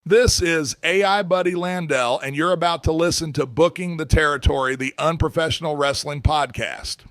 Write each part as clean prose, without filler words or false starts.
This is AI Buddy Landell, and you're about to listen to Booking the Territory, the unprofessional wrestling podcast.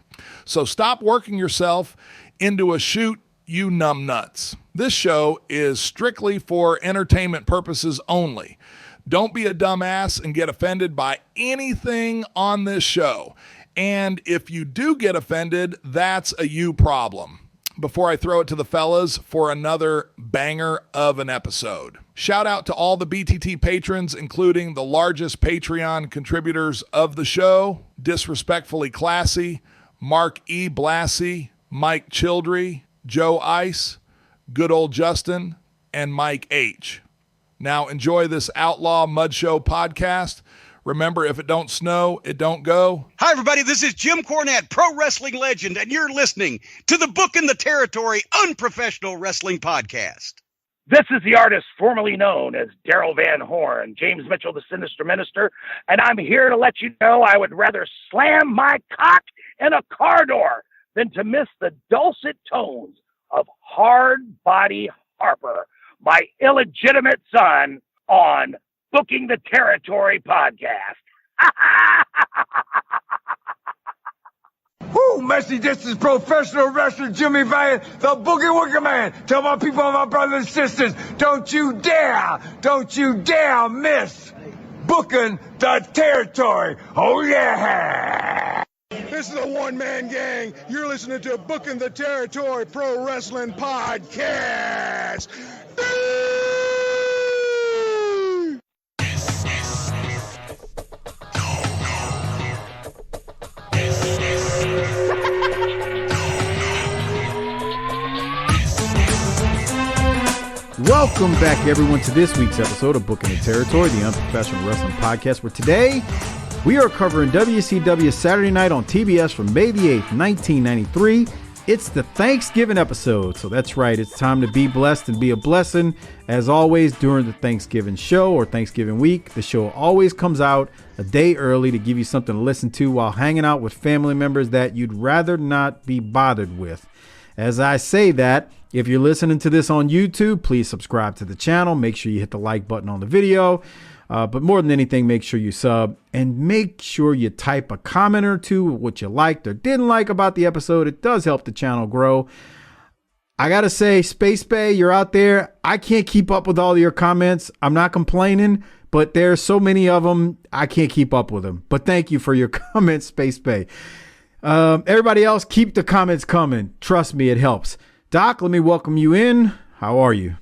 So stop working yourself into a shoot, you numbnuts. This show is strictly for entertainment purposes only. Don't be a dumbass and get offended by anything on this show. And if you do get offended, that's a you problem. Before I throw it to the fellas for another banger of an episode. Shout out to all the BTT patrons, including the largest Patreon contributors of the show, Disrespectfully Classy, Mark E. Blassie, Mike Childry, Joe Ice, Good Old Justin, and Mike H. Now enjoy this Outlaw Mud Show podcast. Remember, if it don't snow, it don't go. Hi, everybody. This is Jim Cornette, pro wrestling legend, and you're listening to the Booking the Territory Unprofessional Wrestling Podcast. This is the artist formerly known as Daryl Van Horn, James Mitchell, the Sinister Minister, and I'm here to let you know I would rather slam my cock in a car door than to miss the dulcet tones of Hard Body Harper, my illegitimate son, on Booking the Territory podcast. Woo, Messi, this is professional wrestler Jimmy Valiant, the Boogie Woogie Man. Tell my people, my brothers and sisters, don't you dare miss Booking the Territory. Oh, yeah. This is a one-man gang. You're listening to Booking the Territory Pro Wrestling Podcast. Welcome back, everyone, to this week's episode of Booking the Territory, the unprofessional wrestling podcast, where today we are covering WCW Saturday Night on TBS from May the 8th, 1993. It's the Thanksgiving episode, so that's right. It's time to be blessed and be a blessing. As always, during the Thanksgiving show or Thanksgiving week, the show always comes out a day early to give you something to listen to while hanging out with family members that you'd rather not be bothered with. As I say that, if you're listening to this on YouTube, please subscribe to the channel. Make sure you hit the like button on the video. But more than anything, make sure you sub and make sure you type a comment or two what you liked or didn't like about the episode. It does help the channel grow. I got to say, Space Bay, you're out there. I can't keep up with all of your comments. I'm not complaining, but there's so many of them. I can't keep up with them. But thank you for your comments, Space Bay. Everybody else, keep the comments coming. Trust me, it helps. Doc, let me welcome you in. How are you?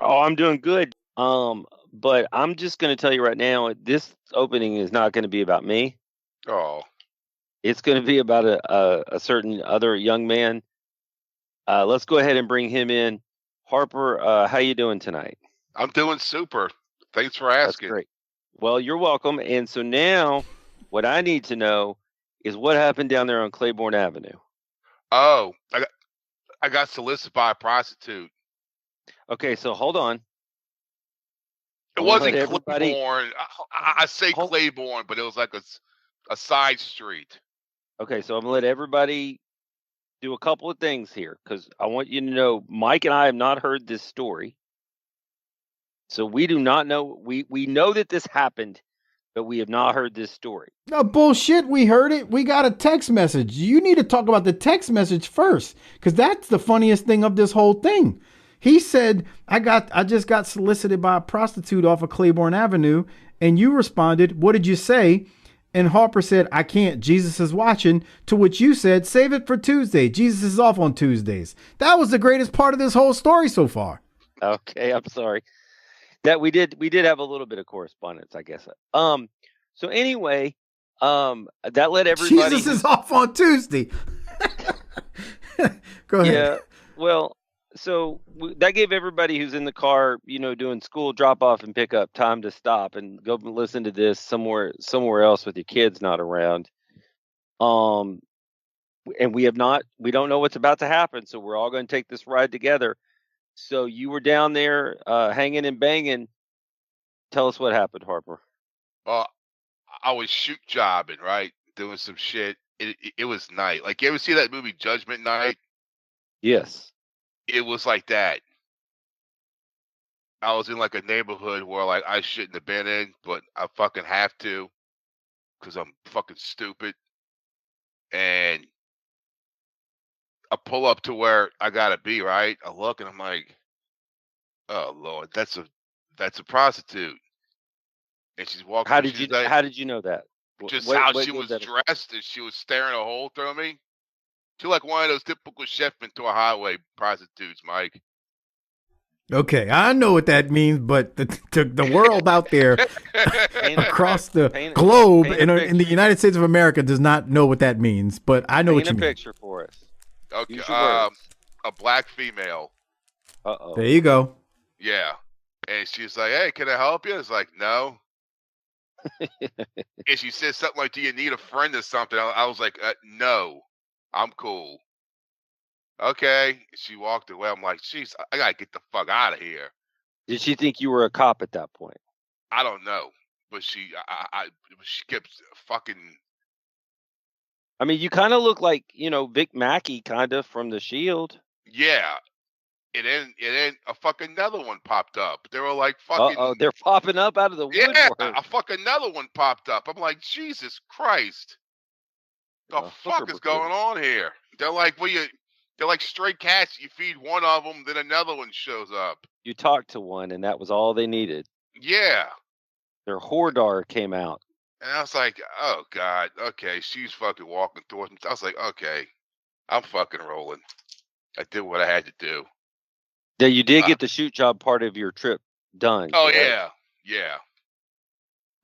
Oh, I'm doing good. But I'm just going to tell you right now, this opening is not going to be about me. Oh, it's going to be about a certain other young man. Let's go ahead and bring him in. Harper, how you doing tonight? I'm doing super. Thanks for asking. That's great. Well, you're welcome. And so now what I need to know is what happened down there on Claiborne Avenue. Oh, I got solicited by a prostitute. Okay, so hold on. It wasn't Claiborne. I say Claiborne, but it was like a side street. Okay, so I'm going to let everybody do a couple of things here because I want you to know Mike and I have not heard this story. So we do not know. We know that this happened, but we have not heard this story. No bullshit. We heard it. We got a text message. You need to talk about the text message first because that's the funniest thing of this whole thing. He said, I just got solicited by a prostitute off of Claiborne Avenue. And you responded, what did you say? And Harper said, I can't. Jesus is watching. To which you said, save it for Tuesday. Jesus is off on Tuesdays. That was the greatest part of this whole story so far. Okay, I'm sorry. That we did have a little bit of correspondence, I guess. So anyway, that let everybody. Jesus is off on Tuesday. Go ahead. Yeah. Well, so that gave everybody who's in the car, doing school drop off and pick up time to stop and go listen to this somewhere else with your kids not around. And we don't know what's about to happen. So we're all going to take this ride together. So you were down there, hanging and banging. Tell us what happened, Harper. Well, I was shoot jobbing, right? Doing some shit. It was night. Like, you ever see that movie Judgment Night? Yes. It was like that. I was in like a neighborhood where like I shouldn't have been in, but I fucking have to because I'm fucking stupid. And I pull up to where I gotta be, right? I look and I'm like, oh Lord, that's a prostitute. And she's walking How through, did you she's like, how did you know that? just What how what she gave was that? dressed and she was staring a hole through me. She like one of those typical chef Ventura highway prostitutes, Mike. Okay, I know what that means, but the world out there across the globe in the United States of America does not know what that means. But I know what you Paint a mean. picture for us. Okay, Use your words. a black female. Uh-oh. There you go. Yeah. And she's like, hey, can I help you? It's like, no. And she said something like, do you need a friend or something? I was like, no, I'm cool. Okay. She walked away. I'm like, jeez, I got to get the fuck out of here. Did she think you were a cop at that point? I don't know. But she kept fucking. I mean, you kind of look like, Vic Mackey kind of from The Shield. Yeah. And then a fucking another one popped up. They were like fucking. Uh-oh, they're popping up out of the woodwork. Yeah, a fucking another one popped up. I'm like, Jesus Christ. The fuck is going on here? They're like, they're like stray cats. You feed one of them, then another one shows up. You talked to one, and that was all they needed. Yeah. Their Hordar came out. And I was like, oh, God. Okay, she's fucking walking towards me. I was like, okay, I'm fucking rolling. I did what I had to do. Yeah, you did get the shoot job part of your trip done. Oh, correct? yeah. Yeah.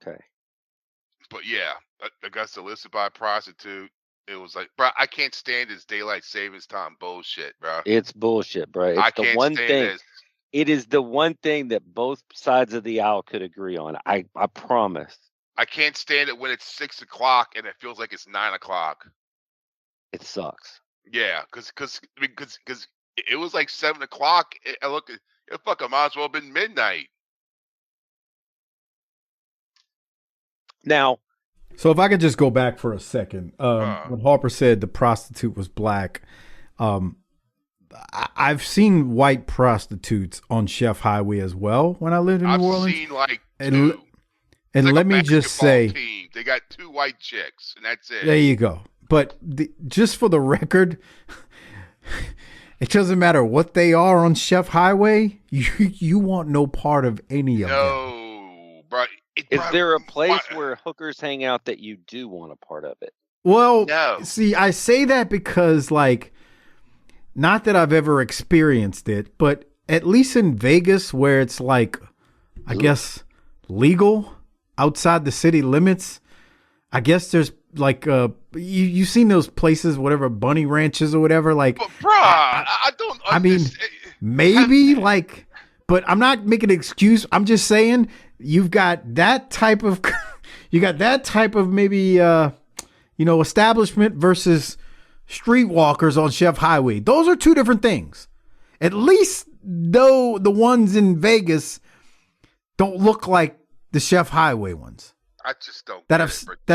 Okay. But, yeah, I got solicited by a prostitute. It was like, bro, I can't stand this daylight savings time bullshit, bro. It's bullshit, bro. It's I the can't one stand thing. this. It is the one thing that both sides of the aisle could agree on. I promise. I can't stand it when it's 6 o'clock and it feels like it's 9 o'clock. It sucks. Yeah, because it was like 7 o'clock. I look, it fucking might as well have been midnight. Now, so if I could just go back for a second, when Harper said the prostitute was black, I've seen white prostitutes on Chef Highway as well when I lived in New Orleans. I've seen like two. And like let me just say, team. They got 2 white chicks, and that's it. There you go. But just for the record, it doesn't matter what they are on Chef Highway. You want no part of any of them. No, bro. Is there a place where hookers hang out that you do want a part of it? Well, no. See, I say that because, like, not that I've ever experienced it, but at least in Vegas, where it's like, I guess, legal outside the city limits, I guess there's like you've seen those places, whatever, bunny ranches or whatever, like, but bruh, I don't understand. I mean, maybe like, but I'm not making an excuse. I'm just saying you've got that type of maybe establishment versus streetwalkers on Chef Highway. Those are 2 different things. At least though the ones in Vegas don't look like the Chef Highway ones. I just don't that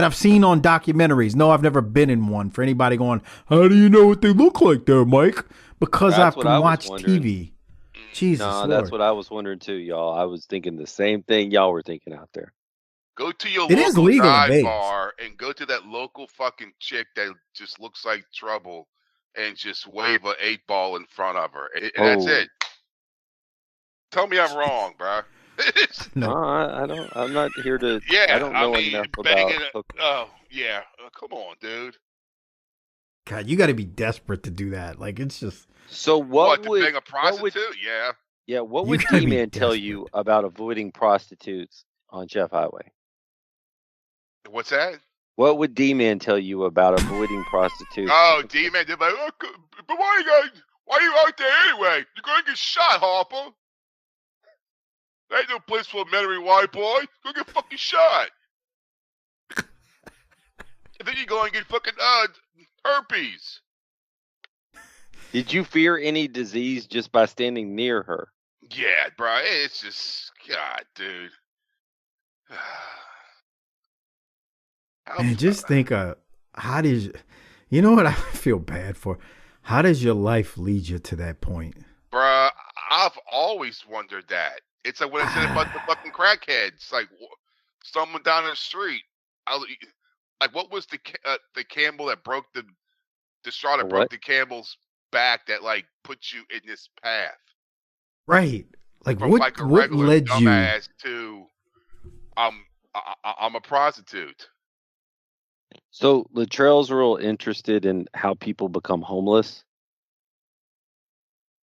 I've seen on documentaries. No, I've never been in one. For anybody going, how do you know what they look like there, Mike? Because I can watch TV. Jesus Lord. That's what I was wondering too, y'all. I was thinking the same thing y'all were thinking out there. Go to your It is local legal in dive Vegas. bar and go to that local fucking chick that just looks like trouble and just wave an 8-ball in front of her. And that's it. Tell me I'm wrong, bro. No, I don't. I'm not here to. Yeah, I don't know enough about. Oh yeah, come on, dude. God, you got to be desperate to do that. Like, it's just. So what to would bang a prostitute? Yeah. What would D-Man tell you about avoiding prostitutes on Chef Highway? What's that? What would D-Man tell you about avoiding prostitutes? Oh, D-Man, they're like, but why are you out there anyway? You're going to get shot, Harper. There ain't no place for a married white boy. Go get fucking shot. And then you go and get fucking herpes. Did you fear any disease just by standing near her? Yeah, bro. It's just, God, dude. Man, just think, how did you know what I feel bad for? How does your life lead you to that point? Bruh, I've always wondered that. It's like when I said about the fucking crackheads, like someone down the street. Like, what was the Campbell that broke the straw that broke the Campbell's back that like put you in this path? Right. Like From what? like a What regular led you? dumbass to I'm a prostitute. So Latrell's real interested in how people become homeless.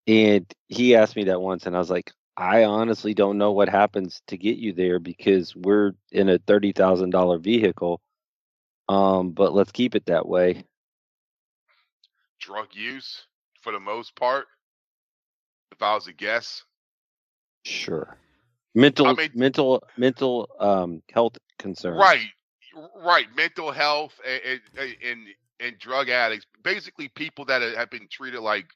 And he asked me that once, and I was like, I honestly don't know what happens to get you there because we're in a $30,000 vehicle. But let's keep it that way. Drug use, for the most part. If I was a guess. Sure. Mental health concerns. Right. Mental health and drug addicts. Basically, people that have been treated like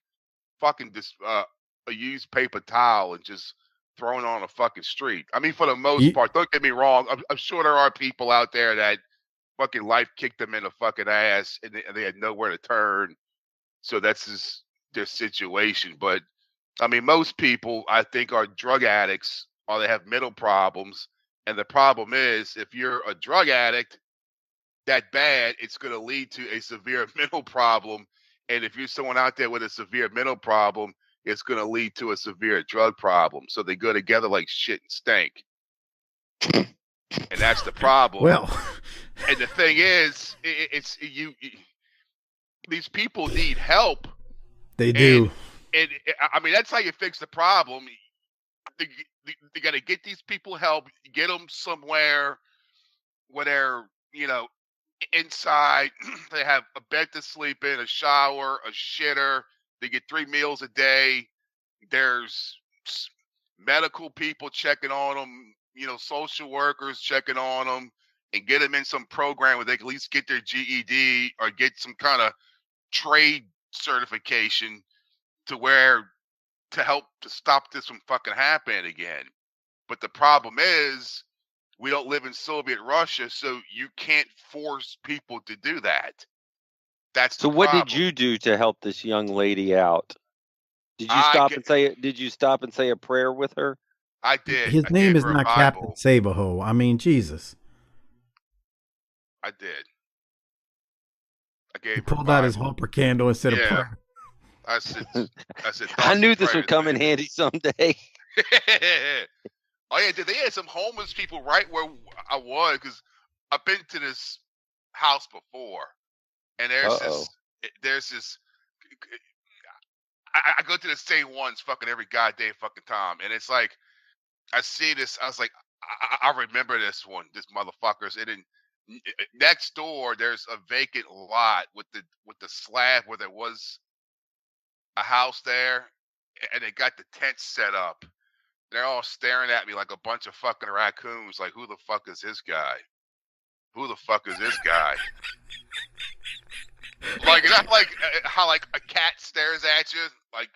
fucking a used paper towel and just thrown on a fucking street. I mean, for the most part, don't get me wrong. I'm sure there are people out there that fucking life kicked them in the fucking ass and they had nowhere to turn. So that's just their situation. But I mean, most people I think are drug addicts or they have mental problems. And the problem is if you're a drug addict that bad, it's going to lead to a severe mental problem. And if you're someone out there with a severe mental problem, it's going to lead to a severe drug problem. So they go together like shit and stink. And that's the problem. Well, and the thing is, it's you. These people need help. They do. And I mean, that's how you fix the problem. They got to get these people help, get them somewhere where they're, inside. They have a bed to sleep in, a shower, a shitter. They get 3 meals a day. There's medical people checking on them, social workers checking on them and get them in some program where they can at least get their GED or get some kind of trade certification to help to stop this from fucking happening again. But the problem is we don't live in Soviet Russia, so you can't force people to do that. That's the what problem. did you do to help this young lady out? Did you stop and say a prayer with her? I did. His name is not Captain Saberho. I mean, Jesus. I did. I gave. He pulled out his Harper candle instead of prayer. I said. I knew this would come in handy someday. Oh yeah, they had some homeless people right where I was because I've been to this house before, and there's this. I go to the same ones fucking every goddamn fucking time, and it's like I see this. I was like, I remember this one, this motherfuckers, and then next door there's a vacant lot with the slab where there was a house there, and they got the tent set up. They're all staring at me like a bunch of fucking raccoons. Like, who the fuck is this guy? Who the fuck is this guy? Like, is that like how like a cat stares at you? Like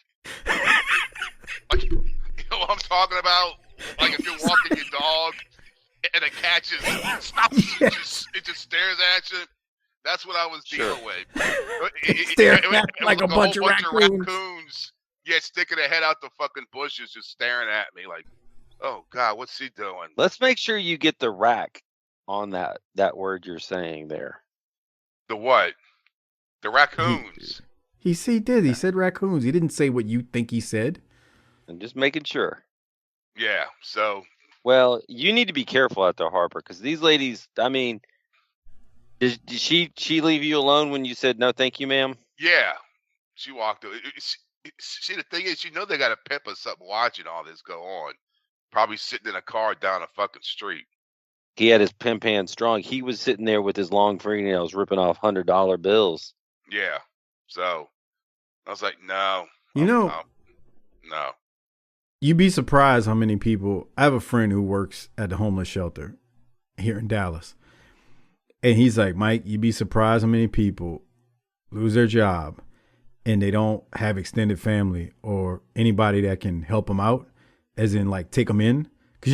you know what I'm talking about? Like if you're walking your dog and a cat just stops, it just stares at you. That's what I was dealing with. Staring at like a bunch of raccoons. Yeah, sticking their head out the fucking bushes, just staring at me like, oh God, what's he doing? Let's make sure you get the rack on that word you're saying there. The what? The raccoons. He did. He said raccoons. He didn't say what you think he said. I'm just making sure. Yeah, so. Well, you need to be careful out there, Harper, because these ladies, I mean, did she leave you alone when you said, no, thank you, ma'am? Yeah, she walked away. See, the thing is, they got a pimp or something watching all this go on. Probably sitting in a car down a fucking street. He had his pimp hand strong. He was sitting there with his long fingernails ripping off $100 bills. Yeah. So I was like, no. No. You'd be surprised how many people. I have a friend who works at the homeless shelter here in Dallas. And he's like, Mike, you'd be surprised how many people lose their job and they don't have extended family or anybody that can help them out, as in like take them in. Because,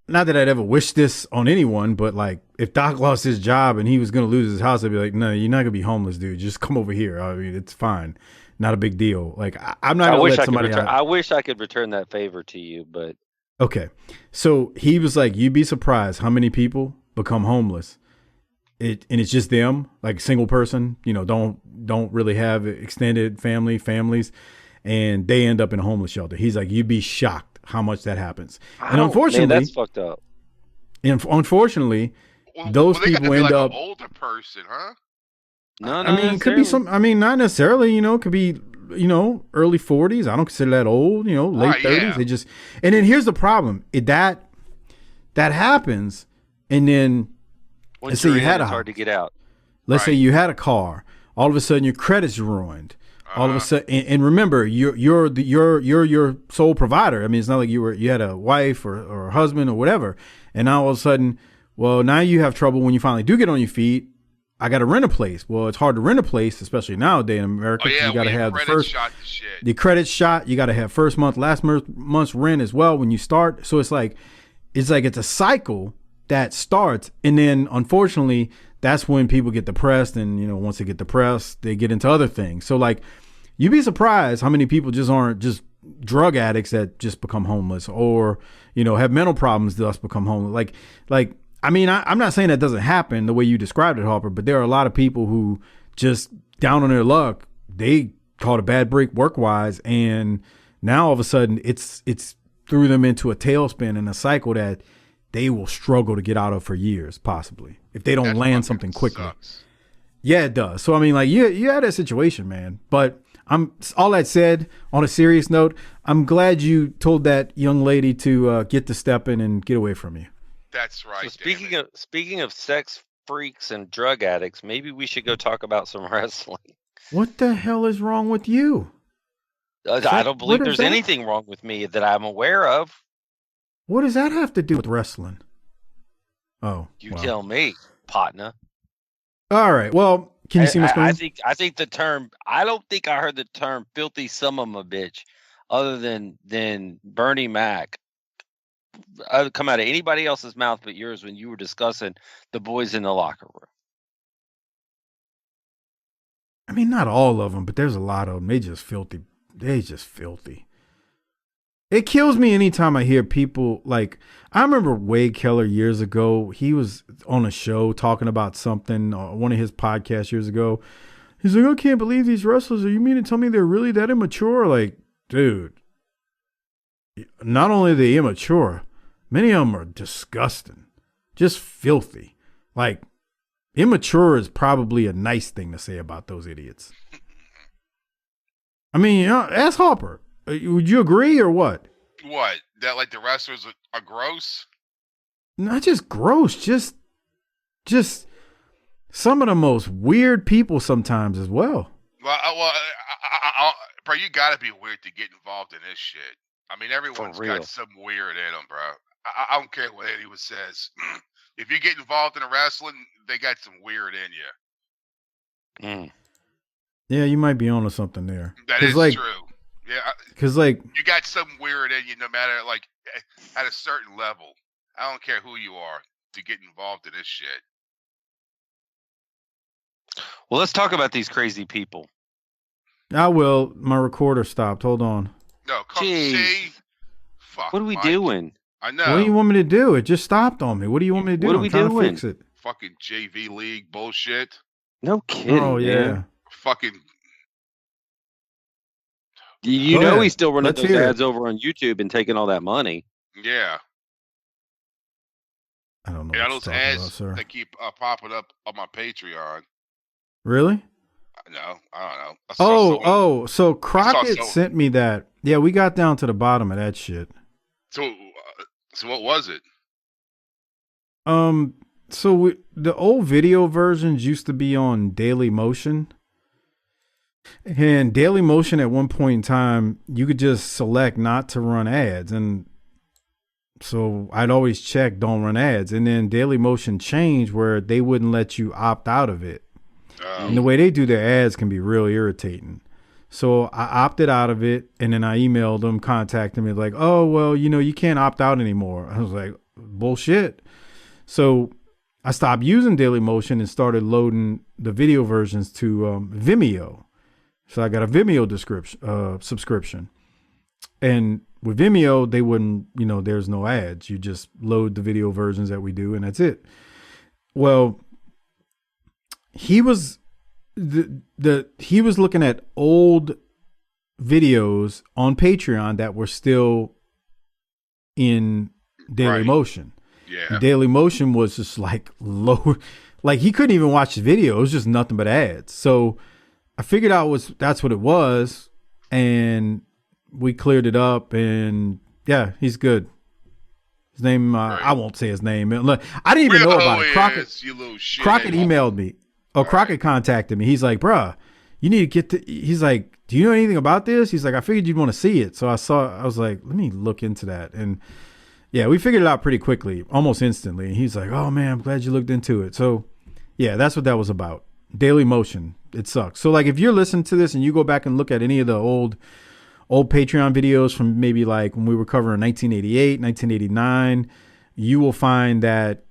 not that I'd ever wish this on anyone, but like if Doc lost his job and he was going to lose his house, I'd be like, no, you're not going to be homeless, dude. Just come over here. I mean, it's fine. not a big deal. Like I'm not I gonna wish let I could somebody return. out. I wish I could return that favor to you, but Okay. So he was like, you'd be surprised how many people become homeless. And it's just them, like single person, don't really have extended families, and they end up in a homeless shelter. He's like, you'd be shocked how much that happens. And unfortunately, man, that's fucked up. And unfortunately, Well, those they got to people be end like up. an older person, huh? No, I mean, it could be some. I mean, not necessarily. It could be early 40s. I don't consider that old. Late 30s. Yeah. They just. And then here's the problem: that happens, and then Once let's say you're you in, had a it's hard to house. get out. Let's say Right. you had a car. All of a sudden, your credit's ruined. All of a sudden, and remember, you're your sole provider. I mean, it's not like you had a wife or a husband or whatever. And now all of a sudden, well, now you have trouble when you finally do get on your feet. I got to rent a place. Well, it's hard to rent a place, especially nowadays in America. Oh yeah, you got to when your have the credit first shot to shit. the credit shot. You got to have first month, last month's rent as well when you start. So it's like it's a cycle that starts, and then unfortunately, that's when people get depressed, and once they get depressed, they get into other things. So like, you'd be surprised how many people just aren't just drug addicts that just become homeless, or have mental problems thus become homeless. Like I mean, I'm not saying that doesn't happen the way you described it, Harper, but there are a lot of people who just down on their luck, they caught a bad break work wise, and now all of a sudden it's threw them into a tailspin and a cycle that they will struggle to get out of for years, possibly, if they don't That land fucking something quickly. sucks. Yeah, it does. So I mean, like, you had that situation, man. But all that said, on a serious note, I'm glad you told that young lady to get to stepping and get away from you. That's right. So speaking of sex freaks and drug addicts, maybe we should go talk about some wrestling. What the hell is wrong with you? I don't believe what is there's that? anything wrong with me that I'm aware of. What does that have to do with wrestling? Oh, You wow. tell me, partner. All right. Well, can you see my screen? I think the term. I don't think I heard the term "filthy son of a bitch," other than Bernie Mac, come out of anybody else's mouth but yours when you were discussing the boys in the locker room. I mean, not all of them, but there's a lot of them. They just filthy. It kills me anytime I hear people like, I remember Wade Keller years ago. He was on a show talking about something, one of his podcasts years ago. He's like, I can't believe these wrestlers. Are you mean to tell me they're really that immature? Like, dude, not only are they immature, many of them are disgusting, just filthy. Like, immature is probably a nice thing to say about those idiots. I mean, ask Harper. Would you agree or what? What? That like the wrestlers are gross? Not just gross, just some of the most weird people sometimes as well. Well, bro, you gotta be weird to get involved in this shit. I mean, everyone's real. got some weird in them, bro. I don't care what anyone says. If you get involved in a wrestling, they got some weird in you. Yeah, you might be onto something there. That is like, true. Yeah, because like, you got some weird in you, no matter like at a certain level. I don't care who you are to get involved in this shit. Well, let's talk about these crazy people. I will. My recorder stopped. Hold on. No, come Jeez. see. Fuck, What are we Mike. doing? I know. What do you want me to do? It just stopped on me. What do you want me to do? What are I'm we trying doing? to fix it. Fucking JV League bullshit. No kidding. Oh yeah. man. Fucking You Go know ahead. he's still running Let's those hear it. ads over on YouTube and taking all that money. yeah. I don't know Yeah, what those you're talking ads about, sir. that keep popping up on my Patreon. Really? No, I don't know. I saw someone- So Crockett someone- sent me that. Yeah, we got down to the bottom of that shit. So what was it? So the old video versions used to be on Dailymotion. And Dailymotion at one point in time, you could just select not to run ads. And so I'd always check don't run ads. And then Dailymotion changed where they wouldn't let you opt out of it. And the way they do their ads can be real irritating. So I opted out of it, and then I emailed them, contacted me like, oh, well, you can't opt out anymore. I was like, bullshit. So I stopped using Dailymotion and started loading the video versions to Vimeo. So I got a Vimeo subscription. And with Vimeo, they wouldn't, there's no ads. You just load the video versions that we do, and that's it. Well, he was he was looking at old videos on Patreon that were still in Dailymotion. Yeah. Dailymotion was just like low, like he couldn't even watch the video. It was just nothing but ads. So I figured out that's what it was, and we cleared it up, and yeah, he's good. His name, I won't say his name. I didn't even know about it. Crockett emailed me. Crockett contacted me. He's like, bruh, you need to he's like, do you know anything about this? He's like, I figured you'd want to see it. So I was like, let me look into that. And yeah, we figured it out pretty quickly, almost instantly. And he's like, oh man, I'm glad you looked into it. So yeah, that's what that was about. Dailymotion. It sucks. So like if you're listening to this and you go back and look at any of the old Patreon videos from maybe like when we were covering 1988, 1989, you will find that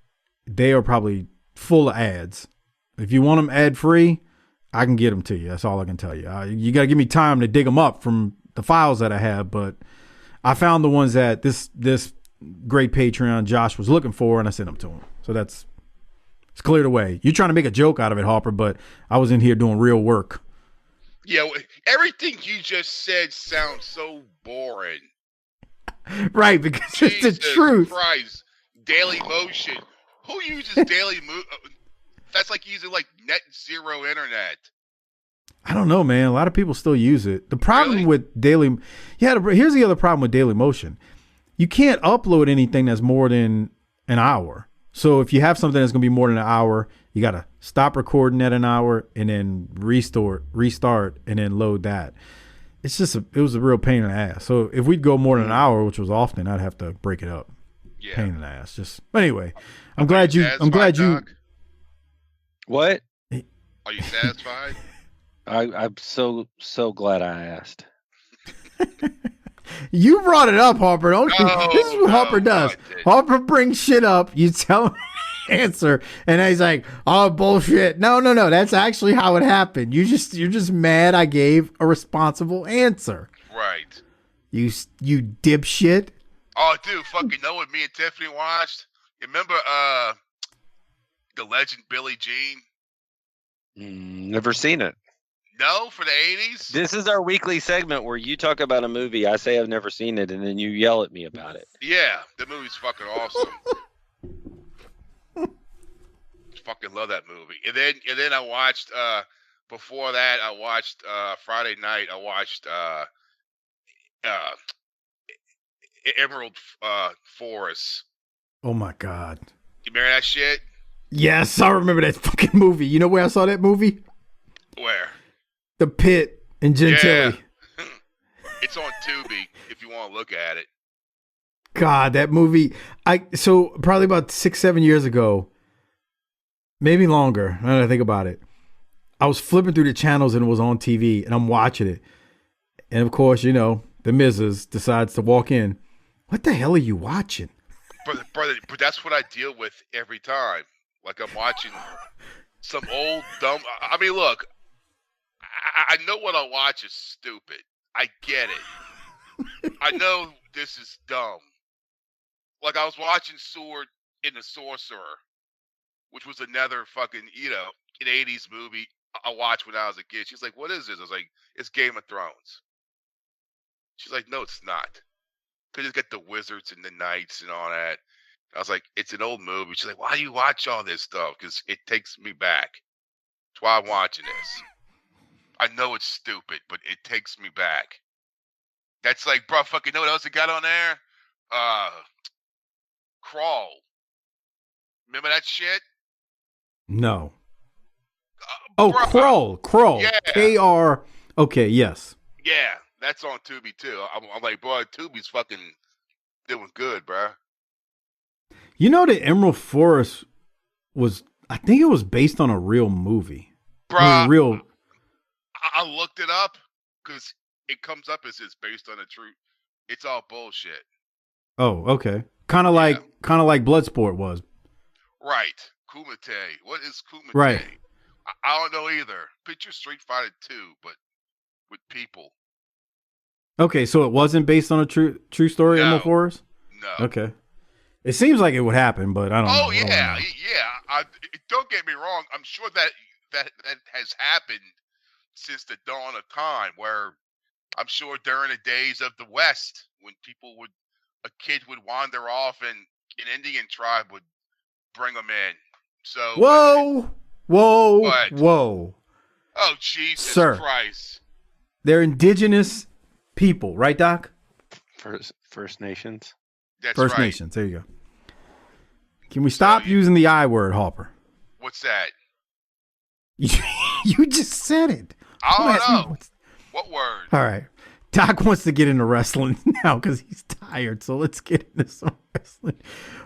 they are probably full of ads. If you want them ad free, I can get them to you. That's all I can tell you. You got to give me time to dig them up from the files that I have, but I found the ones that this great Patreon Josh was looking for, and I sent them to him. So it's cleared away. You're trying to make a joke out of it, Harper, but I was in here doing real work. Yeah, everything you just said sounds so boring. Right, because Jesus it's the truth. Christ, Dailymotion. Who uses Dailymotion? That's like using like net zero internet. I don't know, man. A lot of people still use it. The problem with here's the other problem with Dailymotion. You can't upload anything that's more than an hour. So if you have something that's going to be more than an hour, you got to stop recording at an hour and then restart, and then load that. It's just it was a real pain in the ass. So if we'd go more than an hour, which was often, I'd have to break it up. Yeah. Pain in the ass. But anyway, I'm glad you. What? Are you satisfied? I'm so glad I asked. You brought it up, Harper. This is what Harper does. Harper brings shit up. You tell him answer, and he's like, "Oh, bullshit." No. That's actually how it happened. You're just mad I gave a responsible answer. Right. You dipshit. Oh, dude, fucking know what me and Tiffany watched? You remember the legend Billie Jean? Never seen it. No, for the 80s? This is our weekly segment where you talk about a movie, I say I've never seen it, and then you yell at me about it. Yeah, the movie's fucking awesome. Fucking love that movie. And then I watched before that I watched Friday night I watched Emerald Forest. Oh my God. You remember that shit? Yes, I remember that fucking movie. You know where I saw that movie? Where? The Pit in Gentilly. Yeah. It's on Tubi if you want to look at it. God, that movie. So probably about 6-7 years ago, maybe longer. Now that I think about it, I was flipping through the channels and it was on TV, and I'm watching it. And of course, the Mrs. decides to walk in. What the hell are you watching? Brother, but that's what I deal with every time. Like I'm watching some old dumb. I mean, look, I know what I watch is stupid. I get it. I know this is dumb. Like I was watching Sword in the Sorcerer, which was another fucking, an 80s movie I watched when I was a kid. She's like, what is this? I was like, it's Game of Thrones. She's like, no, it's not. Because it's got the wizards and the knights and all that. I was like, it's an old movie. She's like, why do you watch all this stuff? Because it takes me back. That's why I'm watching this. I know it's stupid, but it takes me back. That's like, bro, fucking know what else it got on there? Crawl. Remember that shit? No. Bro, Crawl. Yeah. K-R. Okay, yes. Yeah, that's on Tubi too. I'm like, bro, Tubi's fucking doing good, bro. The Emerald Forest I think it was based on a real movie. Bro, I looked it up because it comes up as it's based on a true. It's all bullshit. Oh, okay. Kind of like Bloodsport was. Right. Kumite. What is Kumite? Right. I don't know either. Picture Street Fighter 2, but with people. Okay, so it wasn't based on a true story, No. Emerald Forest? No. Okay. It seems like it would happen, but I don't know. Oh What do I yeah, know? yeah. Don't get me wrong. I'm sure that has happened since the dawn of time. Where I'm sure during the days of the West, when a kid would wander off and an Indian tribe would bring them in. So Whoa! What? Whoa. Oh Jesus Sir. Christ! They're indigenous people, right, Doc? First Nations. That's First right. Nations. There you go. Can we stop using the I word, Harper? What's that? You just said it. I Don't ask don't me know. what's- What word? All right. Doc wants to get into wrestling now because he's tired. So let's get into some wrestling.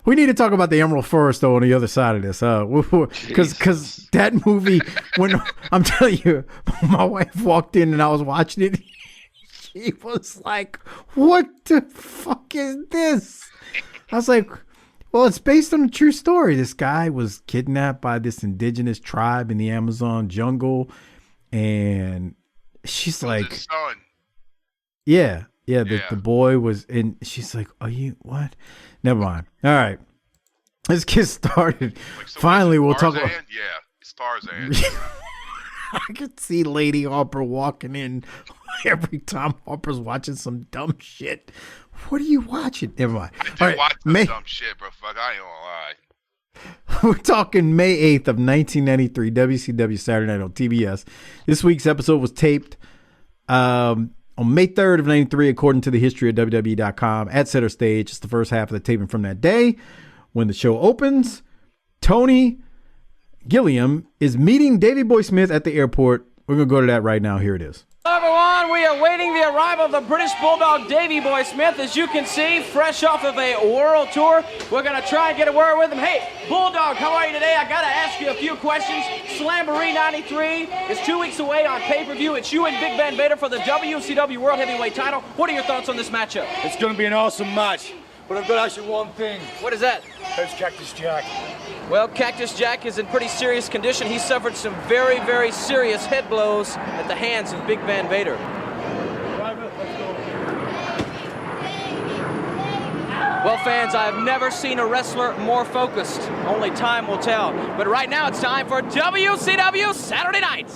We need to talk about the Emerald Forest, though, on the other side of this. Because that movie, when I'm telling you, my wife walked in and I was watching it. She was like, what the fuck is this? I was like, well, it's based on a true story. This guy was kidnapped by this indigenous tribe in the Amazon jungle. And she's like, His son. yeah. The boy was in. She's like, are you what? Never mind. All right. Let's get started. Finally, we'll talk about. Yeah, it's Tarzan. I could see Lady Harper walking in every time Harper's watching some dumb shit. What are you watching? Never mind. I do watch some dumb shit, bro. Fuck, I ain't gonna lie. We're talking May 8th of 1993, WCW Saturday Night on TBS. This week's episode was taped on May 3rd of 93, according to the history of WWE.com at Center Stage. It's the first half of the taping from that day. When the show opens, Tony Gilliam is meeting Davey Boy Smith at the airport. We're going to go to that right now. Here it is. Hello everyone, we are waiting the arrival of the British Bulldog Davey Boy Smith. As you can see, fresh off of a world tour. We're going to try and get a word with him. Hey, Bulldog, how are you today? I got to ask you a few questions. Slamboree 93 is 2 weeks away on pay-per-view. It's you and Big Van Vader for the WCW World Heavyweight title. What are your thoughts on this matchup? It's going to be an awesome match. But I've got to ask you one thing. What is that? How's Cactus Jack? Well, Cactus Jack is in pretty serious condition. He suffered some very, very serious head blows at the hands of Big Van Vader. Private, let's go. Well, fans, I've never seen a wrestler more focused. Only time will tell. But right now, it's time for WCW Saturday Night.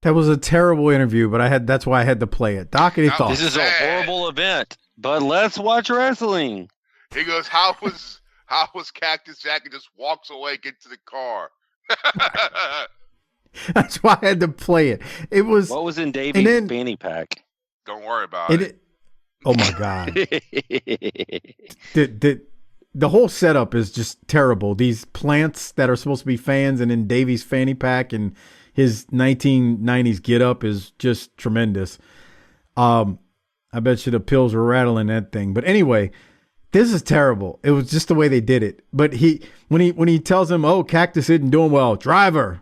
That was a terrible interview, but that's why I had to play it. Doc, any thoughts? This is a horrible event, but let's watch wrestling. He goes, how was Cactus Jack? And just walks away, get to the car. That's why I had to play it. It was. What was in Davy's fanny pack? Don't worry about it. Oh my God. The whole setup is just terrible. These plants that are supposed to be fans and in Davy's fanny pack and his 1990s get up is just tremendous. I bet you the pills were rattling that thing. But anyway, this is terrible. It was just the way they did it. But when he tells him, oh, Cactus isn't doing well, driver.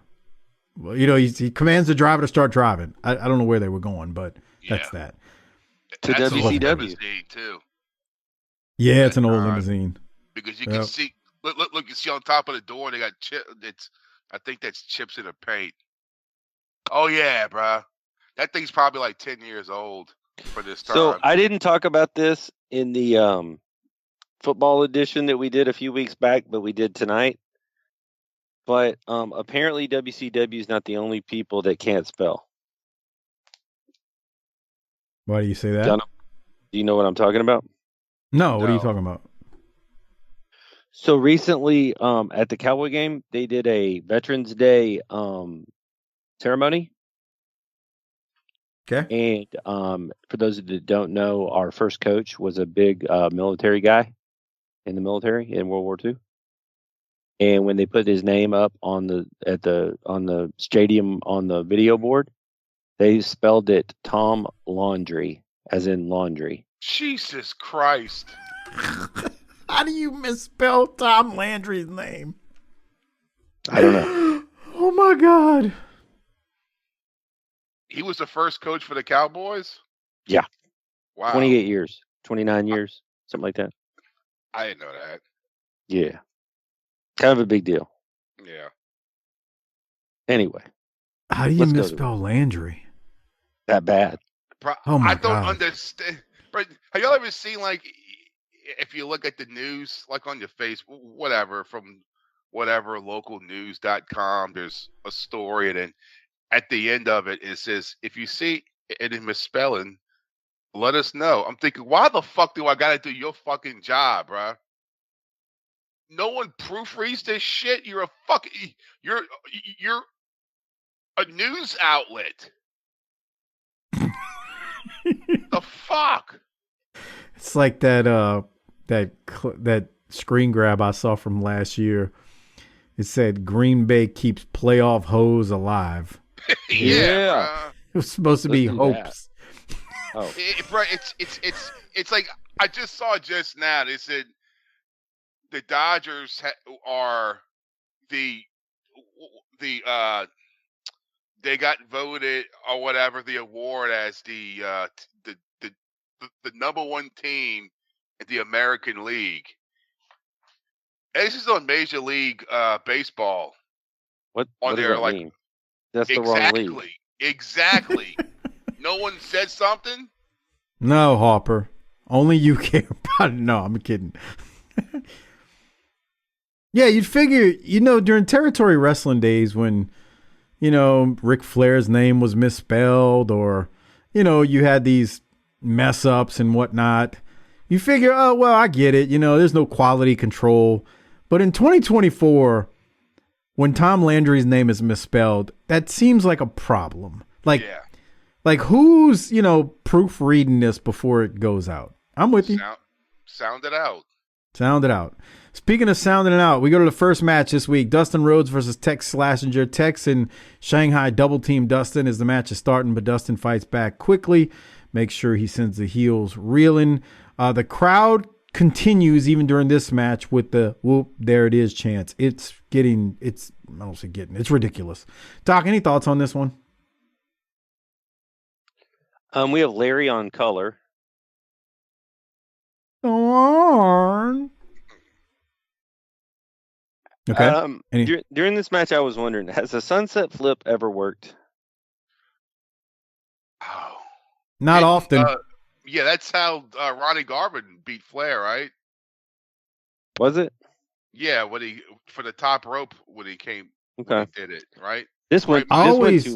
Well, he commands the driver to start driving. I don't know where they were going, but that's that. To That's WCW. an old limousine, too. Yeah, it's an old limousine. Because you can see, look, you see on top of the door, they got I think that's chips in the paint. Oh, yeah, bruh. That thing's probably like 10 years old for this time. So I didn't talk about this in the football edition that we did a few weeks back, but we did tonight. But apparently WCW is not the only people that can't spell. Why do you say that? John, do you know what I'm talking about? No, what are you talking about? So recently at the Cowboy game, they did a Veterans Day ceremony. Okay. And for those that don't know, our first coach was a big military guy in the military in World War II. And when they put his name up on the stadium on the video board, they spelled it Tom Laundry, as in laundry. Jesus Christ. How do you misspell Tom Landry's name? I don't know. Oh my God. He was the first coach for the Cowboys? Yeah. Wow. 28 years, 29 years, something like that. I didn't know that. Yeah. Kind of a big deal. Yeah. Anyway. How do you misspell Landry? That bad. Oh my I don't God. understand. But have y'all ever seen, like, if you look at the news, like on your face, whatever, from whatever localnews.com, there's a story, and then at the end of it, it says, if you see any misspelling, let us know. I'm thinking, why the fuck do I gotta do your fucking job, bruh? No one proofreads this shit. You're a news outlet. The fuck? It's like that screen grab I saw from last year. It said Green Bay keeps playoff hoes alive. Yeah. It was supposed to be Let's do that. hopes. Oh, It's like, I just saw just now. They said the Dodgers are they got voted or whatever the award as the number one team in the American League. And this is on Major League Baseball. what On does there, that like, mean? That's the wrong league. Exactly. No one said something. No, Harper. Only you care about it. No, I'm kidding. Yeah, you'd figure, during territory wrestling days when, Ric Flair's name was misspelled or, you had these mess ups and whatnot. You figure, oh, well, I get it. There's no quality control. But in 2024, when Tom Landry's name is misspelled, that seems like a problem. Like who's, proofreading this before it goes out? I'm with you. Sound it out. Sound it out. Speaking of sounding it out, we go to the first match this week. Dustin Rhodes versus Tex Slazenger. Tex and Shanghai double team Dustin as the match is starting, but Dustin fights back quickly. Makes sure he sends the heels reeling. The crowd continues even during this match with the whoop, there it is chants. It's ridiculous. Doc, any thoughts on this one? We have Larry on color. Go on. Okay. During this match, I was wondering, has a sunset flip ever worked? Oh. Not often. Yeah, that's how Ronnie Garvin beat Flair, right? Was it? Yeah, for the top rope when he came. Okay. He did it, right? This one always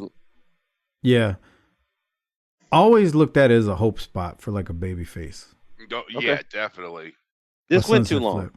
looked at it as a hope spot for like a baby face. Yeah, definitely. This went too long. Flip.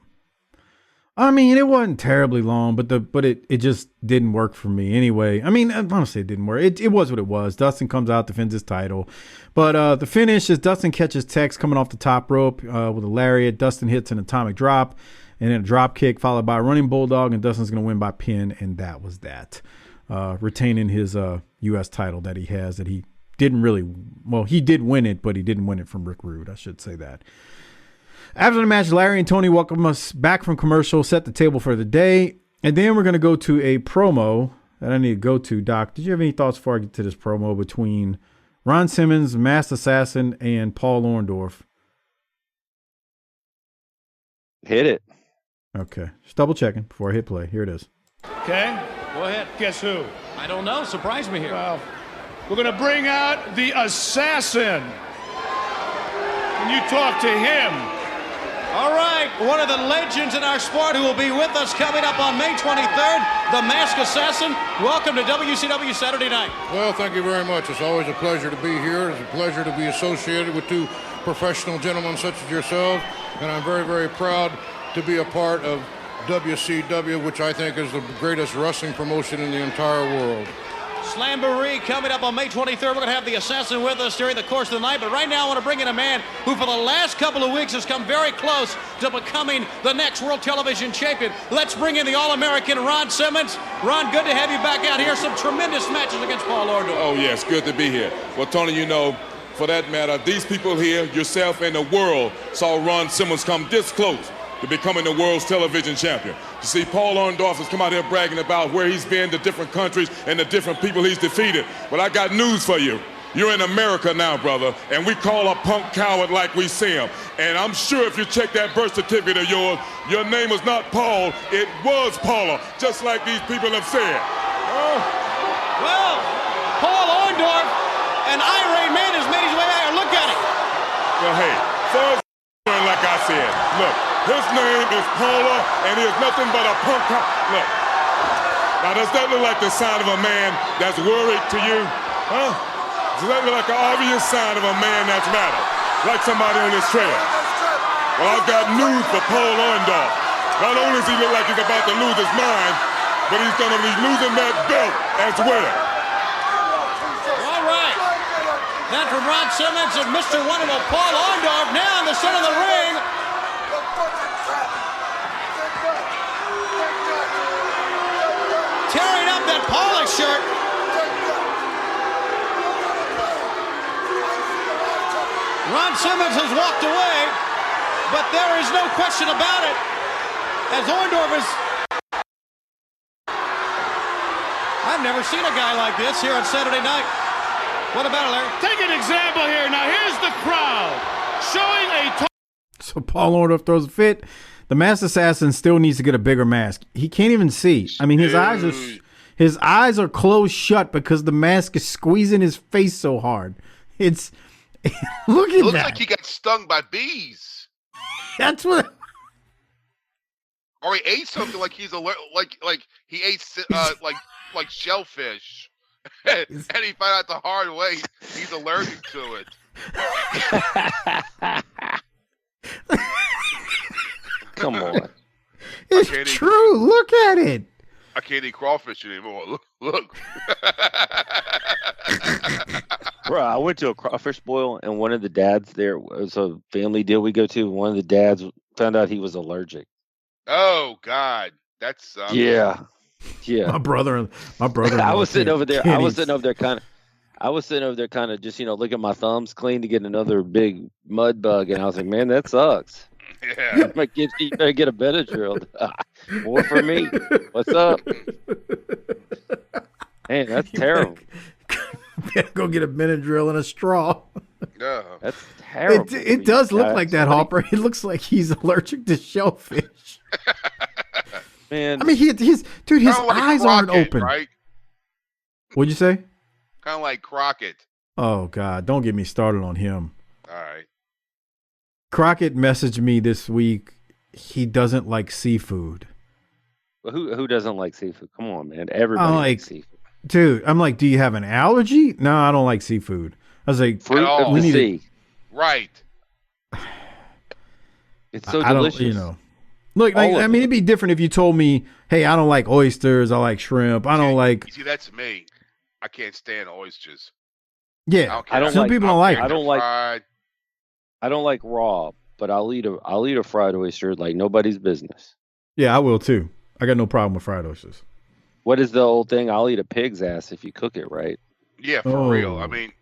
I mean, it wasn't terribly long, but it just didn't work for me anyway. I mean, honestly, it didn't work. It was what it was. Dustin comes out, defends his title. But the finish is Dustin catches Tex coming off the top rope with a lariat. Dustin hits an atomic drop and then a drop kick followed by a running bulldog, and Dustin's going to win by pin, and that was that. Retaining his U.S. title that he has that he didn't really – well, he did win it, but he didn't win it from Rick Rude. I should say that. After the match, Larry and Tony welcome us back from commercial, set the table for the day, and then we're going to go to a promo that I need to go to. Doc, did you have any thoughts before I get to this promo between Ron Simmons, Masked Assassin, and Paul Orndorff? Hit it. Okay. Just double checking before I hit play. Here it is. Okay? Go ahead. Guess who? I don't know. Surprise me here. Well, we're going to bring out the assassin. Can you talk to him? All right, one of the legends in our sport who will be with us coming up on May 23rd, the Masked Assassin. Welcome to WCW Saturday Night. Well, thank you very much. It's always a pleasure to be here. It's a pleasure to be associated with two professional gentlemen such as yourself. And I'm very, very proud to be a part of WCW, which I think is the greatest wrestling promotion in the entire world. Slamboree coming up on May 23rd. We're going to have the Assassin with us during the course of the night. But right now I want to bring in a man who for the last couple of weeks has come very close to becoming the next World Television Champion. Let's bring in the All-American Ron Simmons. Ron, good to have you back out here. Some tremendous matches against Paul Orndorff. Oh, yes, good to be here. Well, Tony, for that matter, these people here, yourself and the world, saw Ron Simmons come this close to becoming the world's television champion. You see, Paul Orndorff has come out here bragging about where he's been, the different countries, and the different people he's defeated. But I got news for you. You're in America now, brother, and we call a punk coward like we see him. And I'm sure if you check that birth certificate of yours, your name is not Paul, it was Paula, just like these people have said. Well, Paul Orndorff an irate man has made his way out here. Look at it. Well, hey, far as like I said, look, his name is Paula, and he is nothing but a punk. Look, now does that look like the sign of a man that's worried to you? Huh? Does that look like an obvious sign of a man that's rattled? Like somebody on this trail? Well, I've got news for Paul Orndorff. Not only does he look like he's about to lose his mind, but he's going to be losing that belt as well. All right. That from Ron Simmons and Mr. Wonderful Paul Orndorff now in the center of the ring. Tearing up that Pollock shirt. Ron Simmons has walked away, but there is no question about it. As Orndorff is... I've never seen a guy like this here on Saturday night. What about it, Larry? Take an example here. Now, here's the crowd showing a... So Paul Orndorff throws a fit. The Masked Assassin still needs to get a bigger mask. He can't even see. I mean, his eyes are closed shut because the mask is squeezing his face so hard. It's look at that. It looks like he got stung by bees. That's what. Or he ate something like he's like he ate like shellfish, and he found out the hard way he's allergic to it. Come on. It's true. Look at it. I can't eat crawfish anymore. Look. Bro, I went to a crawfish boil, and one of the dads there, it was a family deal we go to. One of the dads found out he was allergic. Oh God, that sucks. Yeah. My brother. I was sitting over there. I was sitting over there kind of just, look at my thumbs clean to get another big mud bug, and I was like, man, that sucks. Yeah. You better get a Benadryl. More for me. What's up? Man, that's terrible. Go get a Benadryl and a straw. Yeah. That's terrible. It does look like that, Harper. It looks like he's allergic to shellfish. Man, I mean, his eyes aren't open. Right? What'd you say? Kind of like Crockett. Oh God, don't get me started on him. All right. Crockett messaged me this week. He doesn't like seafood. Well, who doesn't like seafood? Come on, man. Everybody likes seafood. Dude, I'm like, do you have an allergy? No, I don't like seafood. I was like, fruit of the sea. Right. It's so delicious. Look, I mean, it'd be different if you told me, hey, I don't like oysters. I like shrimp. I don't like. You see, that's me. I can't stand oysters. Yeah, some people don't like. I don't like raw, but I'll eat a fried oyster like nobody's business. Yeah, I will too. I got no problem with fried oysters. What is the old thing? I'll eat a pig's ass if you cook it right. Yeah, for real. I mean,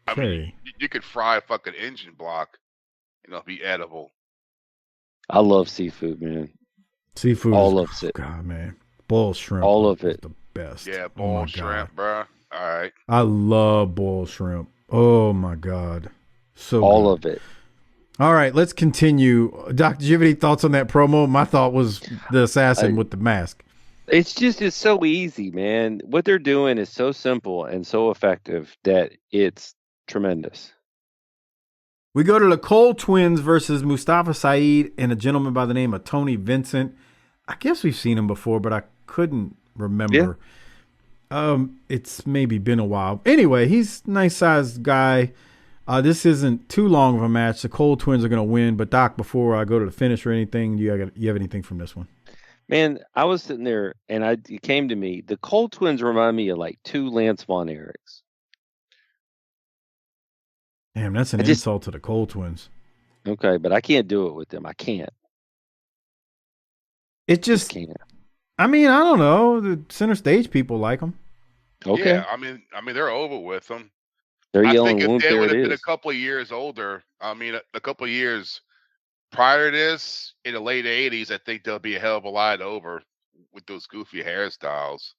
okay. You could fry a fucking engine block, be edible. I love seafood, man. Seafood. All of it. God, man. Boiled shrimp. All of it. The best. Yeah, boiled shrimp, bro. All right. I love boiled shrimp. Oh my God. So all good. of it. All right, let's continue. Doc, did you have any thoughts on that promo? My thought was the assassin with the mask. It's so easy, man. What they're doing is so simple and so effective that it's tremendous. We go to the Cole twins versus Mustafa Saeed and a gentleman by the name of Tony Vincent. I guess we've seen him before, but I couldn't remember. Yeah. It's maybe been a while. Anyway, he's a nice-sized guy. This isn't too long of a match. The Cole twins are going to win. But, Doc, before I go to the finish or anything, you have anything from this one? Man, I was sitting there, and it came to me. The Cole twins remind me of like two Lance Von Erichs. Damn, that's an insult to the Cole twins. Okay, but I can't do it with them. I can't. It just can't. I mean, I don't know. The center stage people like them. Okay. Yeah, I mean, they're over with them. They're yelling. I think if they would have been a couple of years older, a couple of years prior to this, in the late '80s, I think they'll be a hell of a lot over with those goofy hairstyles.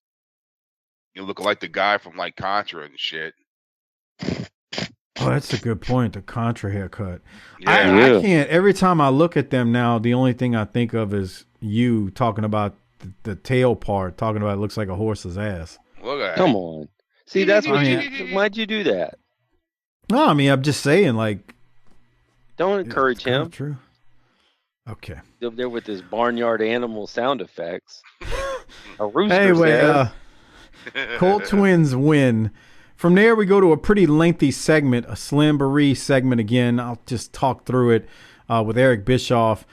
Looking like the guy from like Contra and shit. Oh, that's a good point. The Contra haircut. Yeah. I can't. Every time I look at them now, the only thing I think of is you talking about the tail part, talking about it looks like a horse's ass. Look at Come on. See, that's why'd you do that? No, I mean, I'm just saying, like, Don't encourage him. True. Okay. Up there with his barnyard animal sound effects. A rooster Anyway, says. Colt Twins win. From there, we go to a pretty lengthy segment, a Slamboree segment again. I'll just talk through it with Eric Bischoff.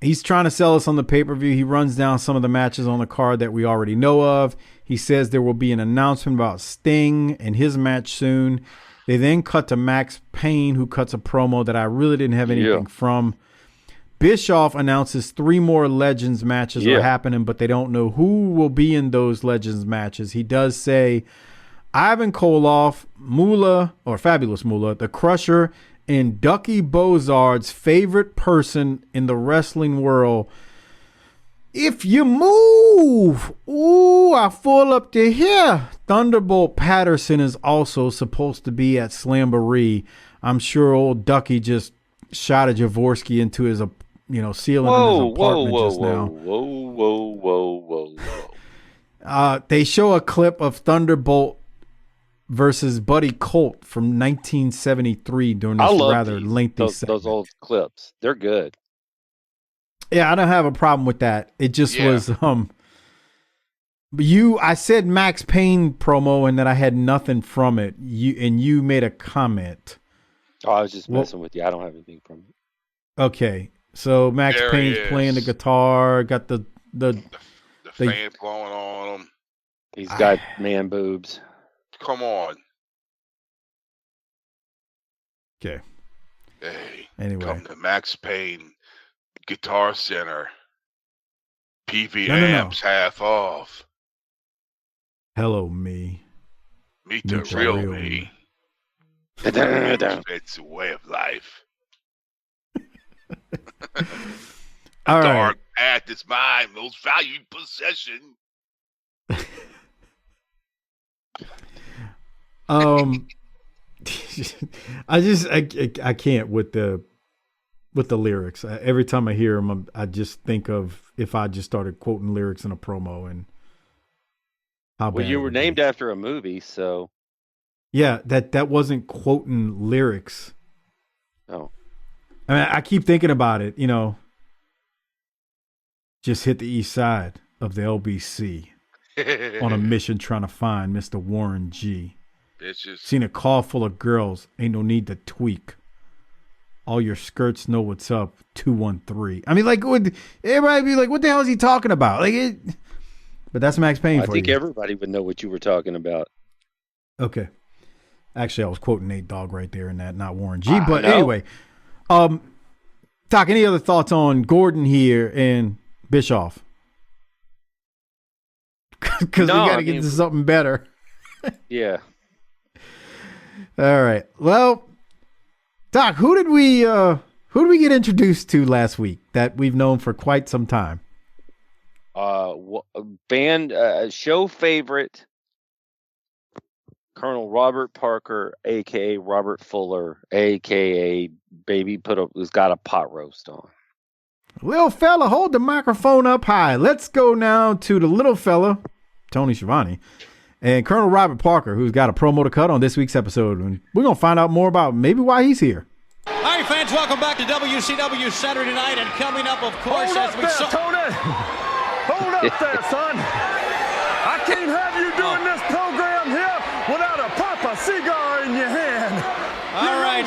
He's trying to sell us on the pay-per-view. He runs down some of the matches on the card that we already know of. He says there will be an announcement about Sting and his match soon. They then cut to Max Payne, who cuts a promo that I really didn't have anything from. Bischoff announces 3 more Legends matches are happening, but they don't know who will be in those Legends matches. He does say Ivan Koloff, Moolah, or Fabulous Moolah, the Crusher, and Ducky Bozard's favorite person in the wrestling world. If you move, I fall up to here. Thunderbolt Patterson is also supposed to be at Slamboree. I'm sure old Ducky just shot a Jaworski into his, ceiling in his apartment just now. Whoa. They show a clip of Thunderbolt versus Buddy Colt from 1973 during this rather lengthy segment. Those old clips. They're good. Yeah, I don't have a problem with that. It just was I said Max Payne promo and that I had nothing from it. You made a comment. Oh, I was just messing with you. I don't have anything from it. Okay. So Max Payne's playing the guitar, got the fan blowing on him. He's got man boobs. Come on. Okay. Hey. Anyway. Come to Max Payne Guitar Center. PV No. amps half off. Hello, me. Meet the real me. It's a way of life. All Dark right. path is my most valued possession. I can't with the lyrics. Every time I hear them, I just think of if I just started quoting lyrics in a promo and how bad. Well, you were named after a movie, so. Yeah, that wasn't quoting lyrics. Oh. I mean, I keep thinking about it, just hit the east side of the LBC on a mission trying to find Mr. Warren G. Bitches. Seen a car full of girls, ain't no need to tweak. All your skirts know what's up, 213. I mean, would everybody be like, what the hell is he talking about? But that's Max Payne for you. I think everybody would know what you were talking about. Okay. Actually, I was quoting Nate Dogg right there in that, not Warren G. But anyway, Doc, any other thoughts on Gordon here and Bischoff? Because we got to get to something better. Yeah. All right. Well, Doc, who did we get introduced to last week that we've known for quite some time? Show favorite Colonel Robert Parker, aka Robert Fuller, aka Baby who's got a pot roast on. Little fella, hold the microphone up high. Let's go now to the little fella, Tony Schiavone, and Colonel Robert Parker, who's got a promo to cut on this week's episode. And we're going to find out more about maybe why he's here. All right, fans, welcome back to WCW Saturday Night. And coming up, of course, Hold up there, Tony. Hold up there, son. I can't have you doing this program here without a proper cigar in your hand. All right.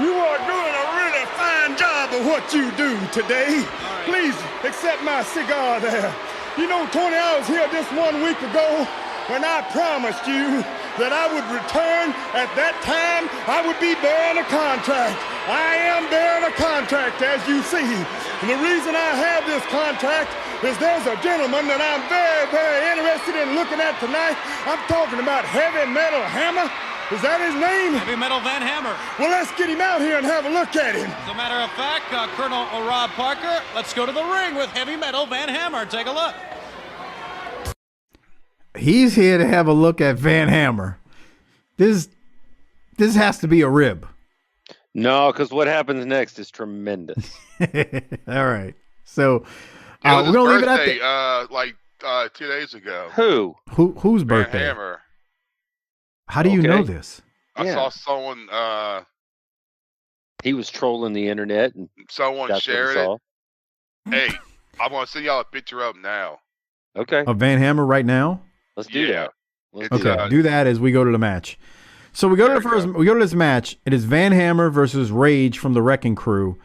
You are doing a really fine job of what you do today. Right. Please accept my cigar there. You know, Tony, I was here just 1 week ago when I promised you that I would return. At that time, I would be bearing a contract. I am bearing a contract, as you see. And the reason I have this contract is there's a gentleman that I'm very, very interested in looking at tonight. I'm talking about Heavy Metal Hammer. Is that his name? Heavy Metal Van Hammer. Well, let's get him out here and have a look at him. As a matter of fact, Colonel Rob Parker, let's go to the ring with Heavy Metal Van Hammer. Take a look. He's here to have a look at Van Hammer. This has to be a rib. No, because what happens next is tremendous. All right. So It was we're going to leave it at birthday, that. 2 days ago. Whose Whose Van birthday? Hammer. How do you know this? I saw someone. He was trolling the internet, and someone shared it. Hey, I'm gonna send y'all a picture of him now. Okay. Of Van Hammer right now. Let's do that. Okay, do that as we go to the match. So we go to the first. We go to this match. It is Van Hammer versus Rage from the Wrecking Crew.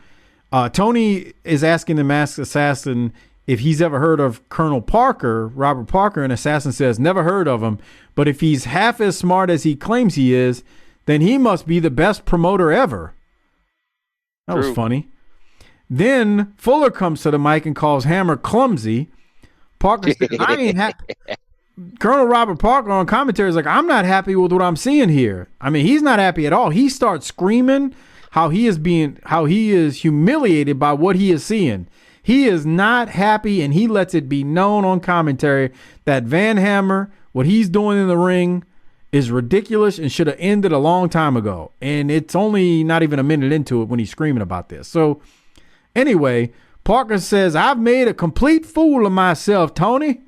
Tony is asking the Masked Assassin if he's ever heard of Colonel Parker, Robert Parker, and Assassin says never heard of him. But if he's half as smart as he claims he is, then he must be the best promoter ever. That was funny. Then Fuller comes to the mic and calls Hammer clumsy. Parker says, I ain't happy. Colonel Robert Parker on commentary is like, I'm not happy with what I'm seeing here. I mean, he's not happy at all. He starts screaming how he is humiliated by what he is seeing. He is not happy, and he lets it be known on commentary that Van Hammer, what he's doing in the ring, is ridiculous and should have ended a long time ago. And it's only not even a minute into it when he's screaming about this. So anyway, Parker says, I've made a complete fool of myself, Tony.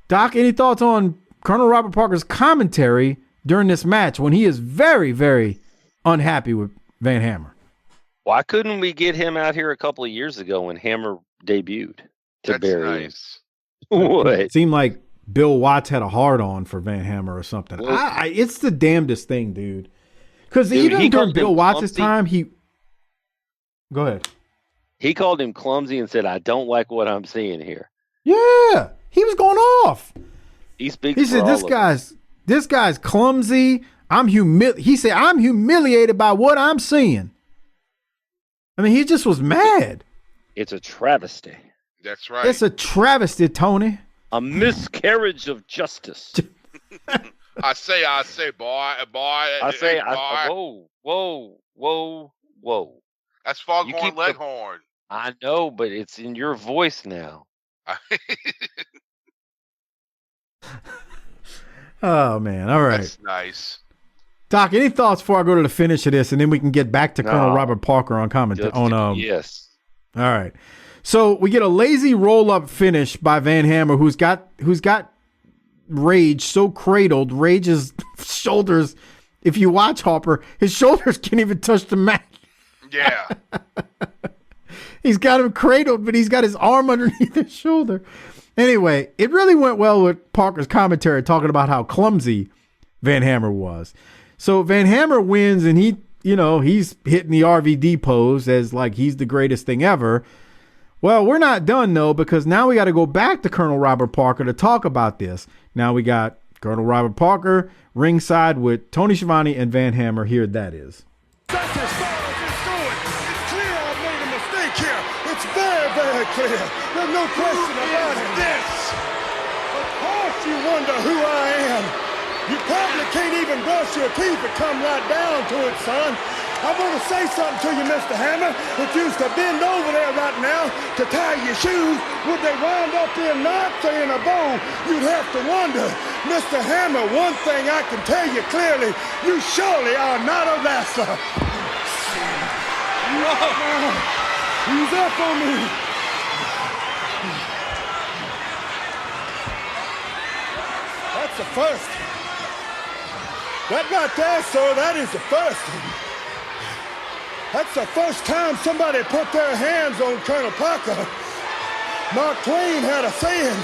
Doc, any thoughts on Colonel Robert Parker's commentary during this match when he is very, very unhappy with Van Hammer? Why couldn't we get him out here a couple of years ago when Hammer debuted to bury him? What? It seemed like Bill Watts had a hard-on for Van Hammer or something. It's the damnedest thing, dude. Because even during Bill Watts' time, Go ahead. He called him clumsy and said, I don't like what I'm seeing here. Yeah. He was going off. He speaks. He said, "This guy's clumsy. He said, I'm humiliated by what I'm seeing." I mean, he just was mad. It's a travesty. That's right. It's a travesty, Tony. A miscarriage of justice. I say, boy. Whoa. That's Foghorn Leghorn. I know, but it's in your voice now. Oh man! All right, that's nice. Doc, any thoughts before I go to the finish of this, and then we can get back to Colonel Robert Parker on commentary? Yes. All right. So we get a lazy roll-up finish by Van Hammer, who's got Rage so cradled. Rage's shoulders, if you watch Harper, his shoulders can't even touch the mat. Yeah. He's got him cradled, but he's got his arm underneath his shoulder. Anyway, it really went well with Parker's commentary talking about how clumsy Van Hammer was. So Van Hammer wins, and he's hitting the RVD pose as like he's the greatest thing ever. Well, we're not done, though, because now we got to go back to Colonel Robert Parker to talk about this. Now we got Colonel Robert Parker ringside with Tony Schiavone and Van Hammer. Here that is. That's as far as it's going. It's clear I've made a mistake here. It's very, very clear. There's no question about it. This. Of course you wonder who I am. You probably can't even brush your teeth and come right down to it, son. I want to say something to you, Mr. Hammer. If you was to bend over there right now to tie your shoes, would they wind up in knots or in a bow? You'd have to wonder. Mr. Hammer, one thing I can tell you clearly, you surely are not a wrestler. He's up on me. That's the first. That right there, sir, that is the first. That's the first time somebody put their hands on Colonel Parker. Mark Twain had a saying,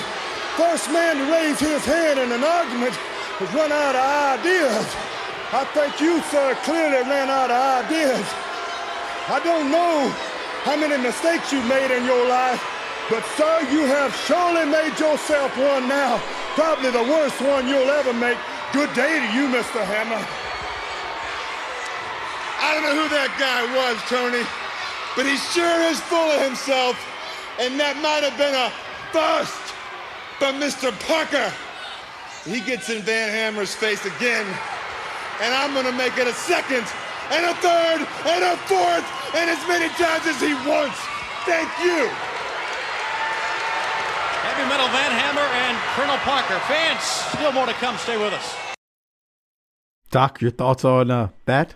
first man to raise his hand in an argument has run out of ideas. I think you, sir, clearly ran out of ideas. I don't know how many mistakes you made in your life, but sir, you have surely made yourself one now. Probably the worst one you'll ever make. Good day to you, Mr. Hammer. I don't know who that guy was, Tony, but he sure is full of himself, and that might have been a first for Mr. Parker. He gets in Van Hammer's face again, and I'm going to make it a second, and a third, and a fourth, and as many times as he wants. Thank you. Heavy Metal Van Hammer and Colonel Parker. Fans, still more to come. Stay with us. Doc, your thoughts on that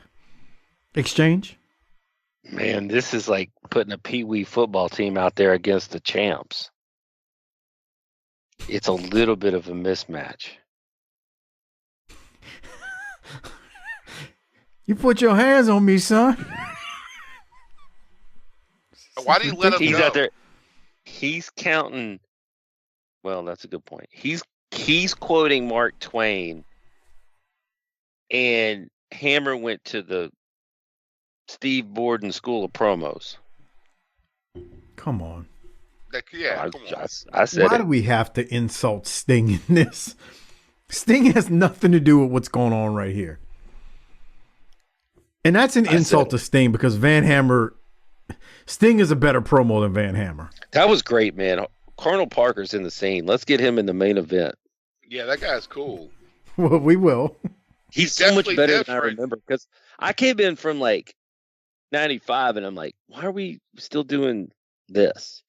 exchange? Man, this is like putting a Pee-wee football team out there against the champs. It's a little bit of a mismatch. You put your hands on me, son. Why do you let him He's go? out there. He's counting. Well, that's a good point. He's quoting Mark Twain, and Hammer went to the Steve Borden School of Promos. Come on. Come on. I said Why do we have to insult Sting in this? Sting has nothing to do with what's going on right here. And that's an insult to Sting because Van Hammer, Sting is a better promo than Van Hammer. That was great, man. Colonel Parker's in the scene. Let's get him in the main event. Yeah, that guy's cool. Well, we will. He's so much definitely better than I different. remember because I came in from like 95 and I'm like, why are we still doing this?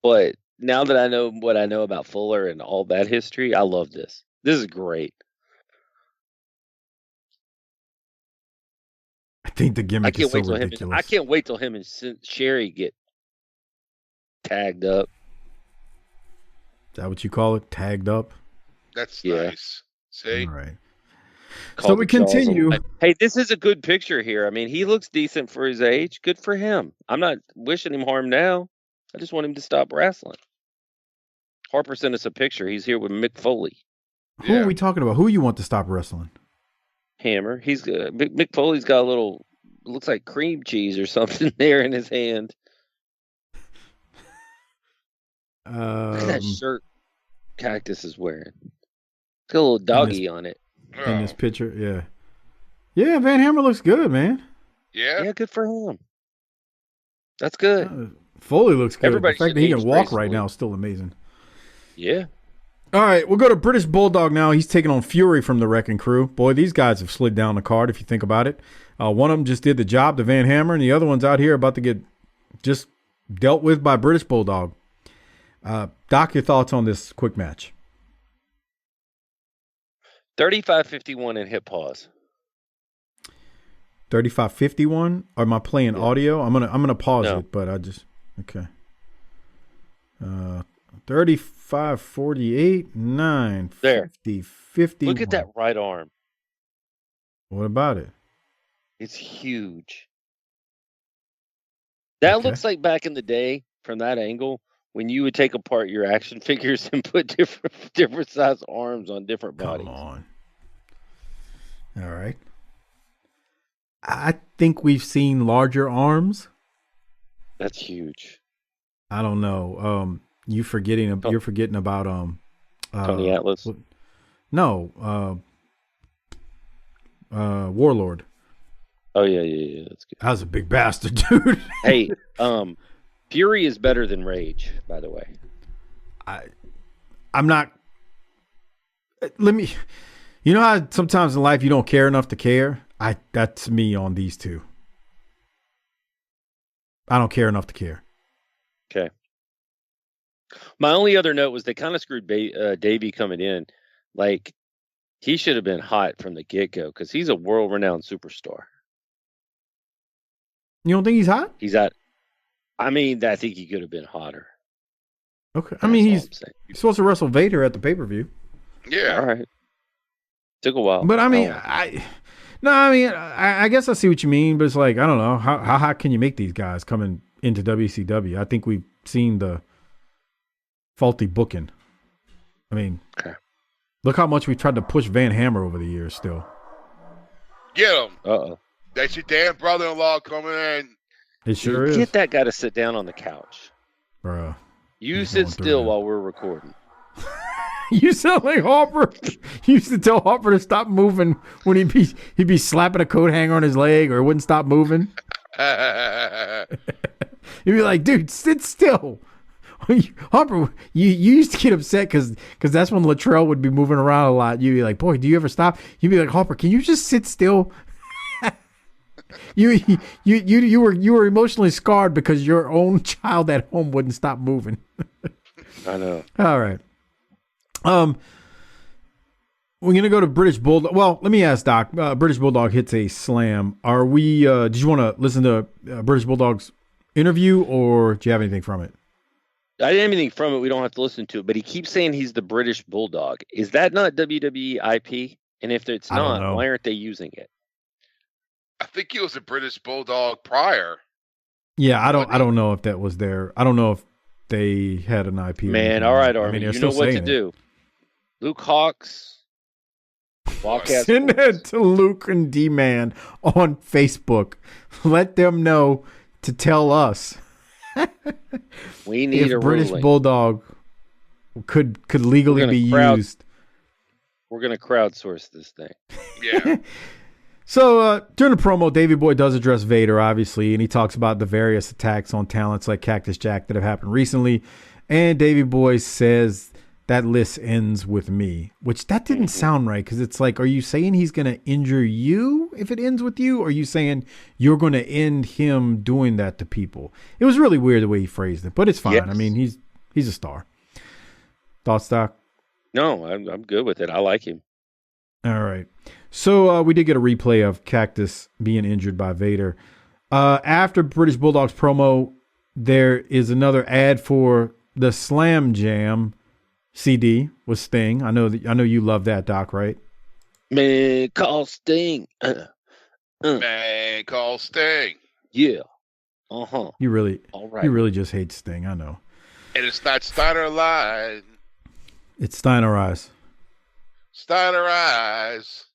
But now that I know what I know about Fuller and all that history, I love this. This is great. I think the gimmick is so ridiculous. I can't wait till him and Sherry get tagged up. Is that what you call it? Tagged up? That's nice. See? All right. Call So we the jaws continue. alive. Hey, this is a good picture here. I mean, he looks decent for his age. Good for him. I'm not wishing him harm now. I just want him to stop wrestling. Harper sent us a picture. He's here with Mick Foley. Who are we talking about? Who you want to stop wrestling? Hammer. He's Mick Foley's got a little, looks like cream cheese or something there in his hand. Look at that shirt Cactus is wearing. It's got a little doggy on it. In this picture, yeah. Yeah, Van Hammer looks good, man. Yeah. Yeah, good for him. That's good. Foley looks good. Everybody the fact should that he age can walk right gracefully. now is still amazing. Yeah. All right, we'll go to British Bulldog now. He's taking on Fury from the Wrecking Crew. Boy, these guys have slid down the card if you think about it. One of them just did the job to Van Hammer, and the other one's out here about to get just dealt with by British Bulldog. Doc, your thoughts on this quick match? 35-51 and hit pause. 35-51. Or am I playing audio? I'm gonna pause it, but I just okay. 35-48, 9, There. 50, 51. Look at that right arm. What about it? It's huge. That looks like back in the day from that angle when you would take apart your action figures and put different size arms on different bodies. Come on. All right. I think we've seen larger arms. That's huge. I don't know. You're forgetting about Tony Atlas. No, Warlord. Oh yeah, that's good. That was a big bastard, dude. Hey, Fury is better than Rage, by the way. I'm not. Let me. You know how sometimes in life you don't care enough to care? That's me on these two. I don't care enough to care. Okay. My only other note was they kind of screwed Davey coming in. Like, he should have been hot from the get-go because he's a world-renowned superstar. You don't think he's hot? He's at. I mean, I think he could have been hotter. Okay. I mean, he's supposed to wrestle Vader at the pay-per-view. Yeah. All right. Took a while. But I mean, I guess I see what you mean, but it's like, I don't know. How can you make these guys coming into WCW? I think we've seen the faulty booking. I mean, look how much we tried to push Van Hammer over the years still. Get him. Uh-oh. That's your damn brother-in-law coming in. It sure is. Get that guy to sit down on the couch. Bruh. You sit still while we're recording. You sound like Harper. You used to tell Harper to stop moving when he'd be slapping a coat hanger on his leg or it wouldn't stop moving. He'd be like, dude, sit still. Harper, you used to get upset because that's when Latrell would be moving around a lot. You'd be like, boy, do you ever stop? You'd be like, Harper, can you just sit still? You were emotionally scarred because your own child at home wouldn't stop moving. I know. All right. We're gonna go to British Bulldog. Well, let me ask Doc. British Bulldog hits a slam. Are we? Did you want to listen to British Bulldog's interview, or do you have anything from it? I didn't have anything from it. We don't have to listen to it. But he keeps saying he's the British Bulldog. Is that not WWE IP? And if it's not, why aren't they using it? I think he was a British Bulldog prior. Yeah, I don't know if that was there. I don't know if they had an IP. Man, all right, Army. I mean, you know what to do. Luke Hawx. Wildkat. Send it to Luke and D-Man on Facebook. Let them know to tell us. We need a British ruling. Bulldog could legally be used. We're going to crowdsource this thing. Yeah. So during the promo, Davey Boy does address Vader, obviously, and he talks about the various attacks on talents like Cactus Jack that have happened recently. And Davey Boy says that list ends with me, which that didn't sound right, because it's like, are you saying he's going to injure you if it ends with you? Or are you saying you're going to end him doing that to people? It was really weird the way he phrased it, but it's fine. Yes. I mean, he's a star. Thoughts, Doc? No, I'm good with it. I like him. All right. So we did get a replay of Cactus being injured by Vader. After British Bulldog's promo, there is another ad for the Slam Jam CD with Sting. I know you love that, Doc, right? Man, call Sting. Man, call Sting. Yeah. Uh-huh. You really, all right. You really just hate Sting. I know. And it's not Steiner Line. It's Steiner Eyes. Steiner Eyes.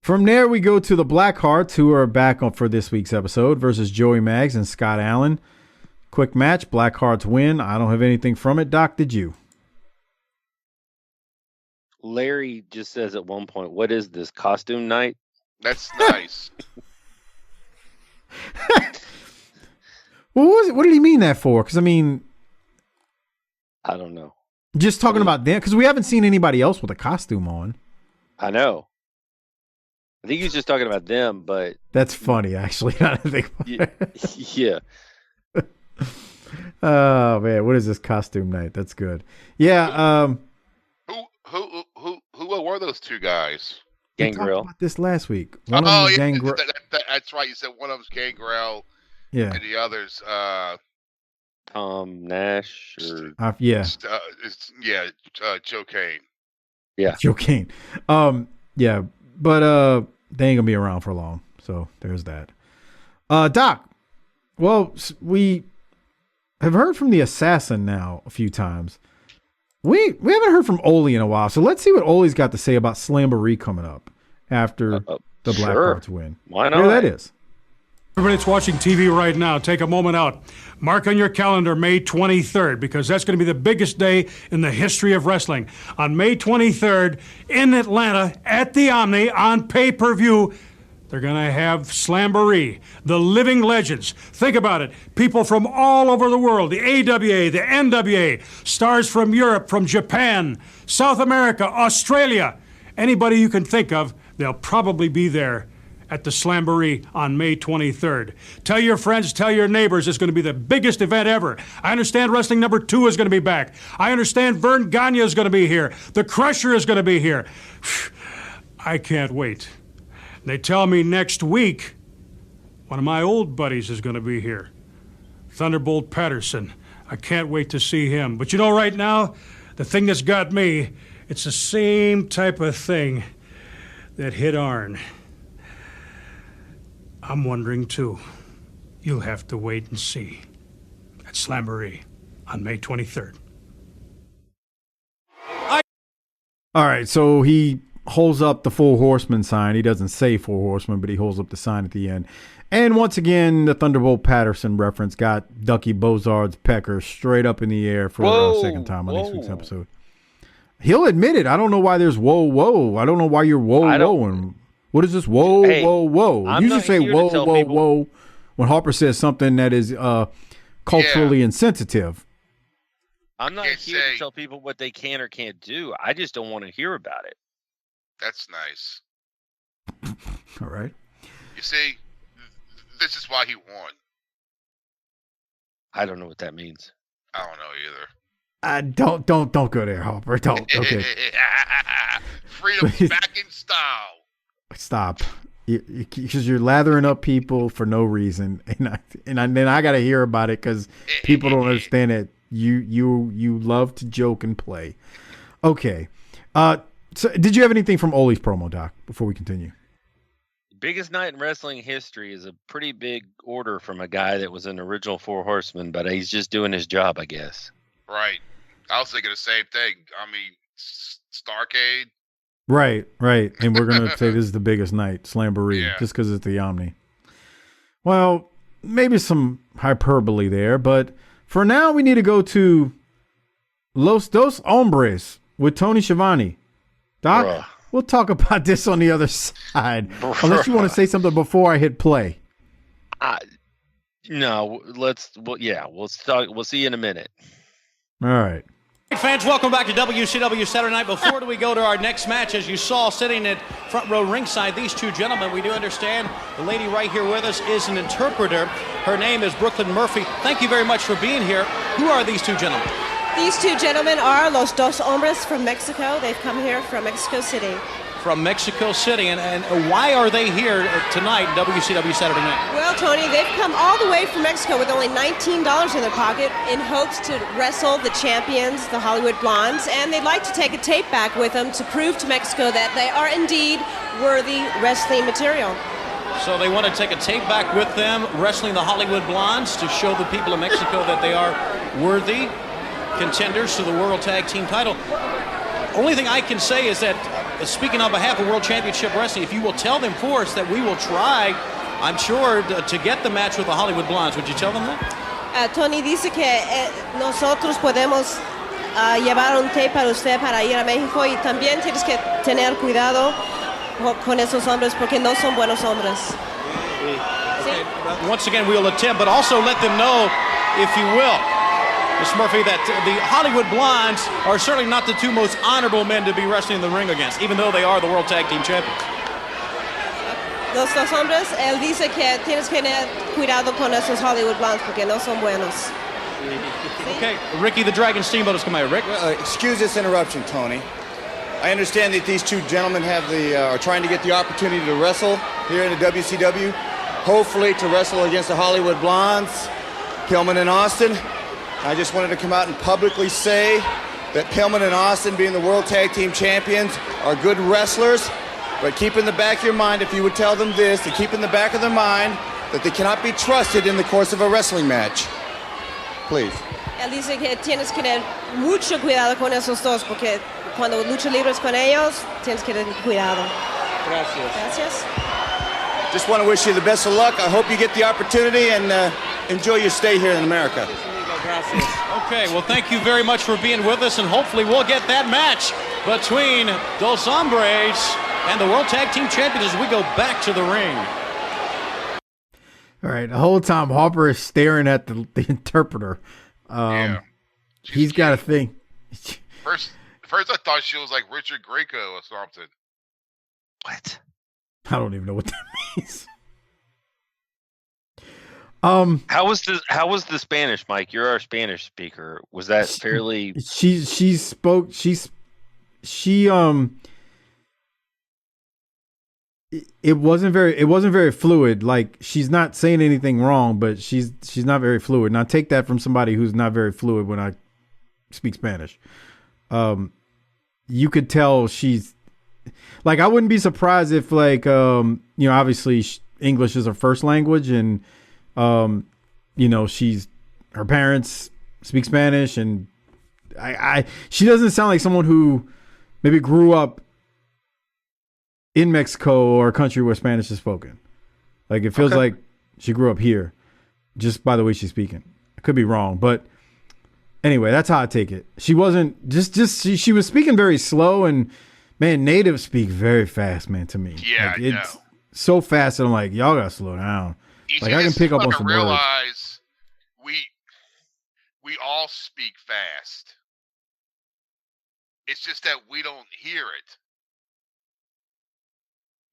From there, we go to the Blackhearts, who are back on for this week's episode versus Joey Maggs and Scott Allen. Quick match. Blackhearts win. I don't have anything from it. Doc, did you? Larry just says at one point, "What is this, costume night?" That's nice. Well, what did he mean that for? Because, I mean, I don't know. Just talking about them, because we haven't seen anybody else with a costume on. I know. I think he's just talking about them, but that's funny, actually. I don't think. Yeah. Oh man, what is this costume night? That's good. Yeah. Who were those two guys? Gangrel. We talked about this last week. One of them was that's right. You said one of them's Gangrel. Yeah. And the others, Tom Nash or Joe Kane. Yeah. Joe Kane. Yeah, but they ain't gonna be around for long. So there's that. Doc. Well, we have heard from the assassin now a few times. We haven't heard from Ole in a while, so let's see what Ole's got to say about Slamboree coming up after the Blackhearts win. Why not? Here that is. Everybody that's watching TV right now, take a moment out. Mark on your calendar May 23rd, because that's going to be the biggest day in the history of wrestling. On May 23rd in Atlanta at the Omni on pay-per-view, they're going to have Slamboree, the living legends. Think about it. People from all over the world, the AWA, the NWA, stars from Europe, from Japan, South America, Australia. Anybody you can think of, they'll probably be there at the Slamboree on May 23rd. Tell your friends, tell your neighbors, it's going to be the biggest event ever. I understand Wrestling Number 2 is going to be back. I understand Vern Gagne is going to be here. The Crusher is going to be here. I can't wait. They tell me next week, one of my old buddies is going to be here. Thunderbolt Patterson. I can't wait to see him. But you know, right now, the thing that's got me, it's the same type of thing that hit Arn. I'm wondering, too. You'll have to wait and see. At Slamboree on May 23rd. All right, so he holds up the Four Horsemen sign. He doesn't say Four Horsemen, but he holds up the sign at the end. And once again, the Thunderbolt Patterson reference got Ducky Bozard's pecker straight up in the air for a second time on next week's episode. He'll admit it. I don't know why there's whoa. I don't know why you're whoa. And what is this whoa? I'm You not usually say here to tell people- whoa when Harper says something that is culturally insensitive. I'm not here to tell people what they can or can't do. I just don't want to hear about it. That's nice. All right. You see, this is why he won. I don't know what that means. I don't know either. Don't go there, Harper. Don't. Okay. Freedom's back in style. Stop. Because you're lathering up people for no reason, and then I got to hear about it because people don't understand it. You love to joke and play. Okay. So did you have anything from Ole's promo, Doc, before we continue? Biggest night in wrestling history is a pretty big order from a guy that was an original Four Horsemen, but he's just doing his job, I guess. Right. I was thinking the same thing. I mean, Starcade. Right. And we're going to say this is the biggest night, Slamboree, just because it's the Omni. Well, maybe some hyperbole there, but for now we need to go to Los Dos Hombres with Tony Schiavone. Doc, we'll talk about this on the other side. Unless you want to say something before I hit play. No, we'll talk. We'll see you in a minute. All right. Fans, welcome back to WCW Saturday Night. Before we go to our next match, as you saw sitting at front row ringside, these two gentlemen, we do understand the lady right here with us is an interpreter. Her name is Brooklyn Murphy. Thank you very much for being here. Who are these two gentlemen? These two gentlemen are Los Dos Hombres from Mexico. They've come here from Mexico City. From Mexico City. And why are they here tonight in WCW Saturday Night? Well, Tony, they've come all the way from Mexico with only $19 in their pocket in hopes to wrestle the champions, the Hollywood Blondes, and they'd like to take a tape back with them to prove to Mexico that they are indeed worthy wrestling material. So they want to take a tape back with them, wrestling the Hollywood Blondes, to show the people of Mexico that they are worthy contenders to the World Tag Team title. Only thing I can say is that, speaking on behalf of World Championship Wrestling, if you will tell them for us that we will try, I'm sure, to get the match with the Hollywood Blondes. Would you tell them that? Tony dice que nosotros podemos llevar un tape para usted para ir a México, y también tienes que tener cuidado con esos hombres porque no son buenos hombres. Okay. Once again, we'll attempt, but also let them know, if you will, Ms. Murphy, that the Hollywood Blondes are certainly not the two most honorable men to be wrestling in the ring against, even though they are the World Tag Team Champions. Los dos hombres, él dice que tienes que tener cuidado con esos Hollywood Blondes porque no son buenos. Okay, Ricky the Dragon Steamboat is coming. Rick? Excuse this interruption, Tony. I understand that these two gentlemen are trying to get the opportunity to wrestle here in the WCW, hopefully to wrestle against the Hollywood Blondes, Pillman and Austin. I just wanted to come out and publicly say that Pillman and Austin, being the World Tag Team Champions, are good wrestlers, but keep in the back of your mind, if you would tell them this, to keep in the back of their mind that they cannot be trusted in the course of a wrestling match. Please. Él dice que tienes que tener mucho cuidado con esos dos, porque cuando luchas libres con ellos, tienes que tener cuidado. Gracias. Just want to wish you the best of luck. I hope you get the opportunity and enjoy your stay here in America. Okay, well, thank you very much for being with us, and hopefully we'll get that match between Dos Hombres and the World Tag Team Champions as we go back to the ring. All right, the whole time Harper is staring at the interpreter. He's got a thing. First I thought she was like Richard Grieco or something. What? I don't even know what that means. How was the Spanish, Mike? You're our Spanish speaker. Was that fairly? She spoke. It wasn't very fluid. Like, she's not saying anything wrong, but she's not very fluid. And I take that from somebody who's not very fluid when I speak Spanish. You could tell she's like, I wouldn't be surprised if, like, obviously English is her first language, and her parents speak Spanish, and she doesn't sound like someone who maybe grew up in Mexico or a country where Spanish is spoken. Like, it feels like she grew up here just by the way she's speaking. I could be wrong, but anyway, that's how I take it. She wasn't she was speaking very slow, and man, natives speak very fast, man, to me. Yeah, like, it's so fast that I'm like, y'all gotta slow down. Like, I can pick up on some words. Realize we all speak fast. It's just that we don't hear it.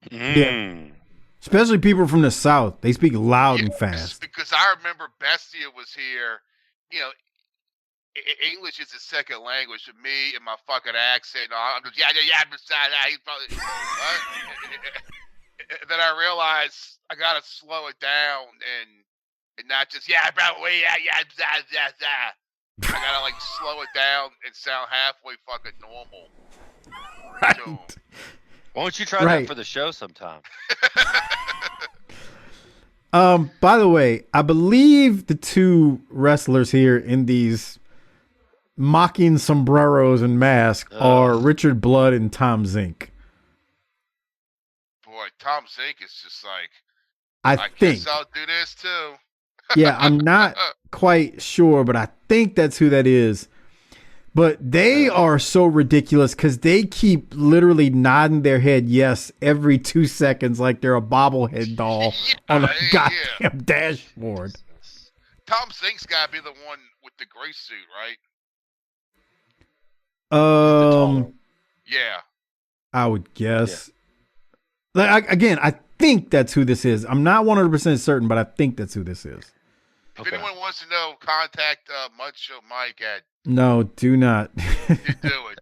Yeah. Especially people from the South. They speak loud and fast. Because I remember Bestia was here. English is his second language to me, and my fucking accent. I'm just, then I realized I gotta slow it down and not just I gotta like slow it down and sound halfway fucking normal. Right. Why don't you try that for the show sometime? By the way, I believe the two wrestlers here in these mocking sombreros and masks are Richard Blood and Tom Zink. Boy, Tom Zink is just like, I think. Guess I'll do this too. Yeah, I'm not quite sure, but I think that's who that is. But they are so ridiculous because they keep literally nodding their head yes every 2 seconds like they're a bobblehead doll on a goddamn dashboard. Tom Zink's got to be the one with the gray suit, right? Yeah. I would guess. Yeah. I think that's who this is. I'm not 100% certain, but I think that's who this is. If anyone wants to know, contact Mudshot Mike at. No, do not. You do it.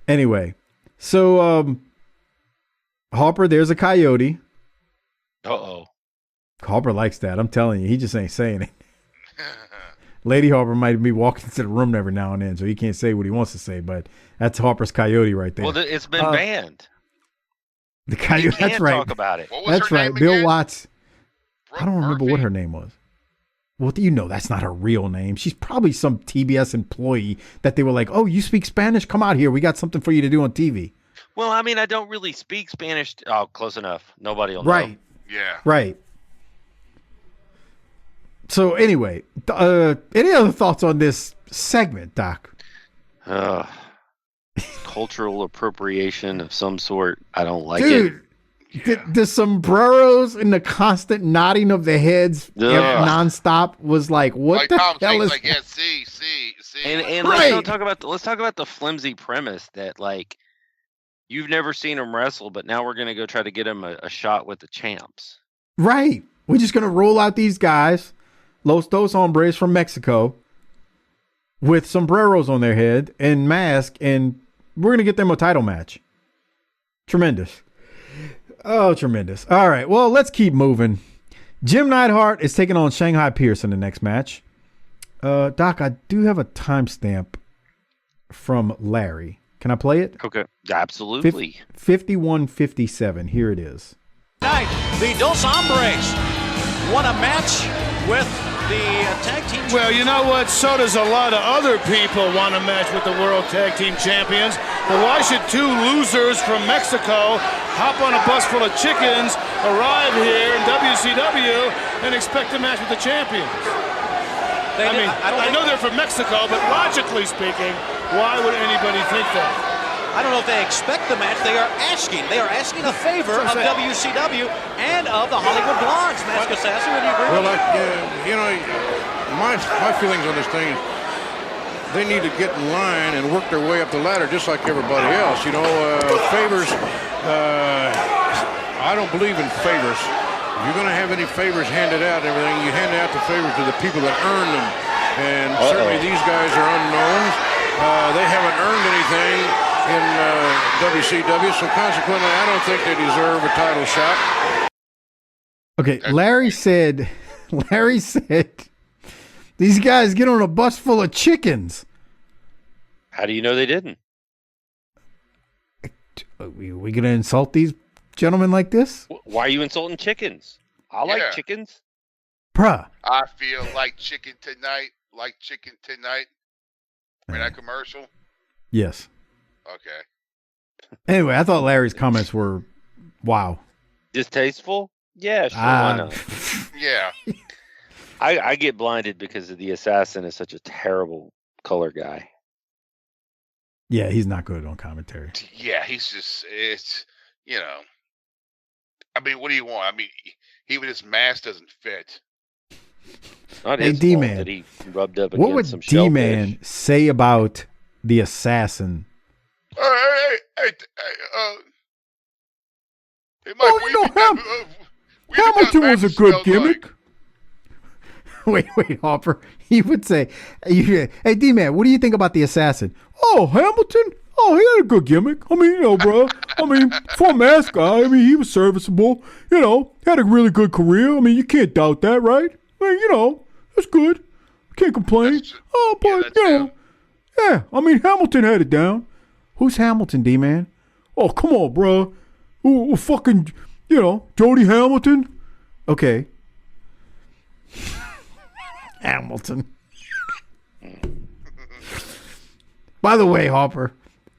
Anyway, so Harper, there's a coyote. Uh-oh. Harper likes that. I'm telling you, he just ain't saying it. Lady Harper might be walking into the room every now and then, so he can't say what he wants to say, but that's Harper's coyote right there. Well, it's been banned. The coyote, that's right. Talk about it. That's right. Bill Watts. I don't remember what her name was. Well, that's not her real name. She's probably some TBS employee that they were like, oh, you speak Spanish? Come out here. We got something for you to do on TV. Well, I mean, I don't really speak Spanish. Oh, close enough. Nobody will know. Right. Yeah. Right. So anyway, any other thoughts on this segment, Doc? Cultural appropriation of some sort. I don't like it. Dude, the sombreros and the constant nodding of the heads nonstop was like, what like the Tom hell is? Like, yeah, see. And right. let's talk about the flimsy premise that like you've never seen him wrestle, but now we're gonna go try to get him a shot with the champs. Right. We're just gonna roll out these guys, Los Dos Hombres from Mexico, with sombreros on their head and mask, and we're gonna get them a title match. Tremendous. Oh, tremendous. All right. Well, let's keep moving. Jim Neidhart is taking on Shanghai Pierce in the next match. Doc, I do have a timestamp from Larry. Can I play it? Okay. Absolutely. 51:57. Here it is. Tonight, the Dos Hombres won a match with the tag team. Well, you know what? So does a lot of other people want a match with the World Tag Team Champions. But why should two losers from Mexico hop on a bus full of chickens, arrive here in WCW, and expect a match with the champions? I know they're from Mexico, but logically speaking, why would anybody think that? I don't know if they expect the match. They are asking. They are asking a favor of WCW and of the Hollywood Blondes. Mask Assassin, would you agree with that? My feelings on this thing, they need to get in line and work their way up the ladder just like everybody else. Favors, I don't believe in favors. If you're going to have any favors handed out and everything, you hand out the favors to the people that earn them. And certainly these guys are unknowns. They haven't earned anything in WCW, so consequently, I don't think they deserve a title shot. Okay, Larry said, these guys get on a bus full of chickens. How do you know they didn't? Are we going to insult these gentlemen like this? Why are you insulting chickens? I like chickens. Bruh. I feel like chicken tonight. Remember that commercial? Yes. Okay. Anyway, I thought Larry's comments were wow. Distasteful? Yeah, sure. Why not? Yeah. I get blinded because the assassin is such a terrible color guy. Yeah, he's not good on commentary. Yeah, it's I mean, what do you want? I mean, even his mask doesn't fit. Not hey, his D-Man, fault that he rubbed up what against would some D-Man say about the assassin? Hey, Mike, Hamilton was a good gimmick. Wait, Harper. He would say, hey, D-Man, what do you think about the assassin? Oh, Hamilton? Oh, he had a good gimmick. I mean, bro. I mean, for a mask guy, he was serviceable. Had a really good career. I mean, you can't doubt that, right? I mean, that's good. Can't complain. Yeah, I mean, Hamilton had it down. Who's Hamilton, D-Man? Oh, come on, bro. Oh, fucking, Jody Hamilton. Okay. Hamilton. By the way, Harper,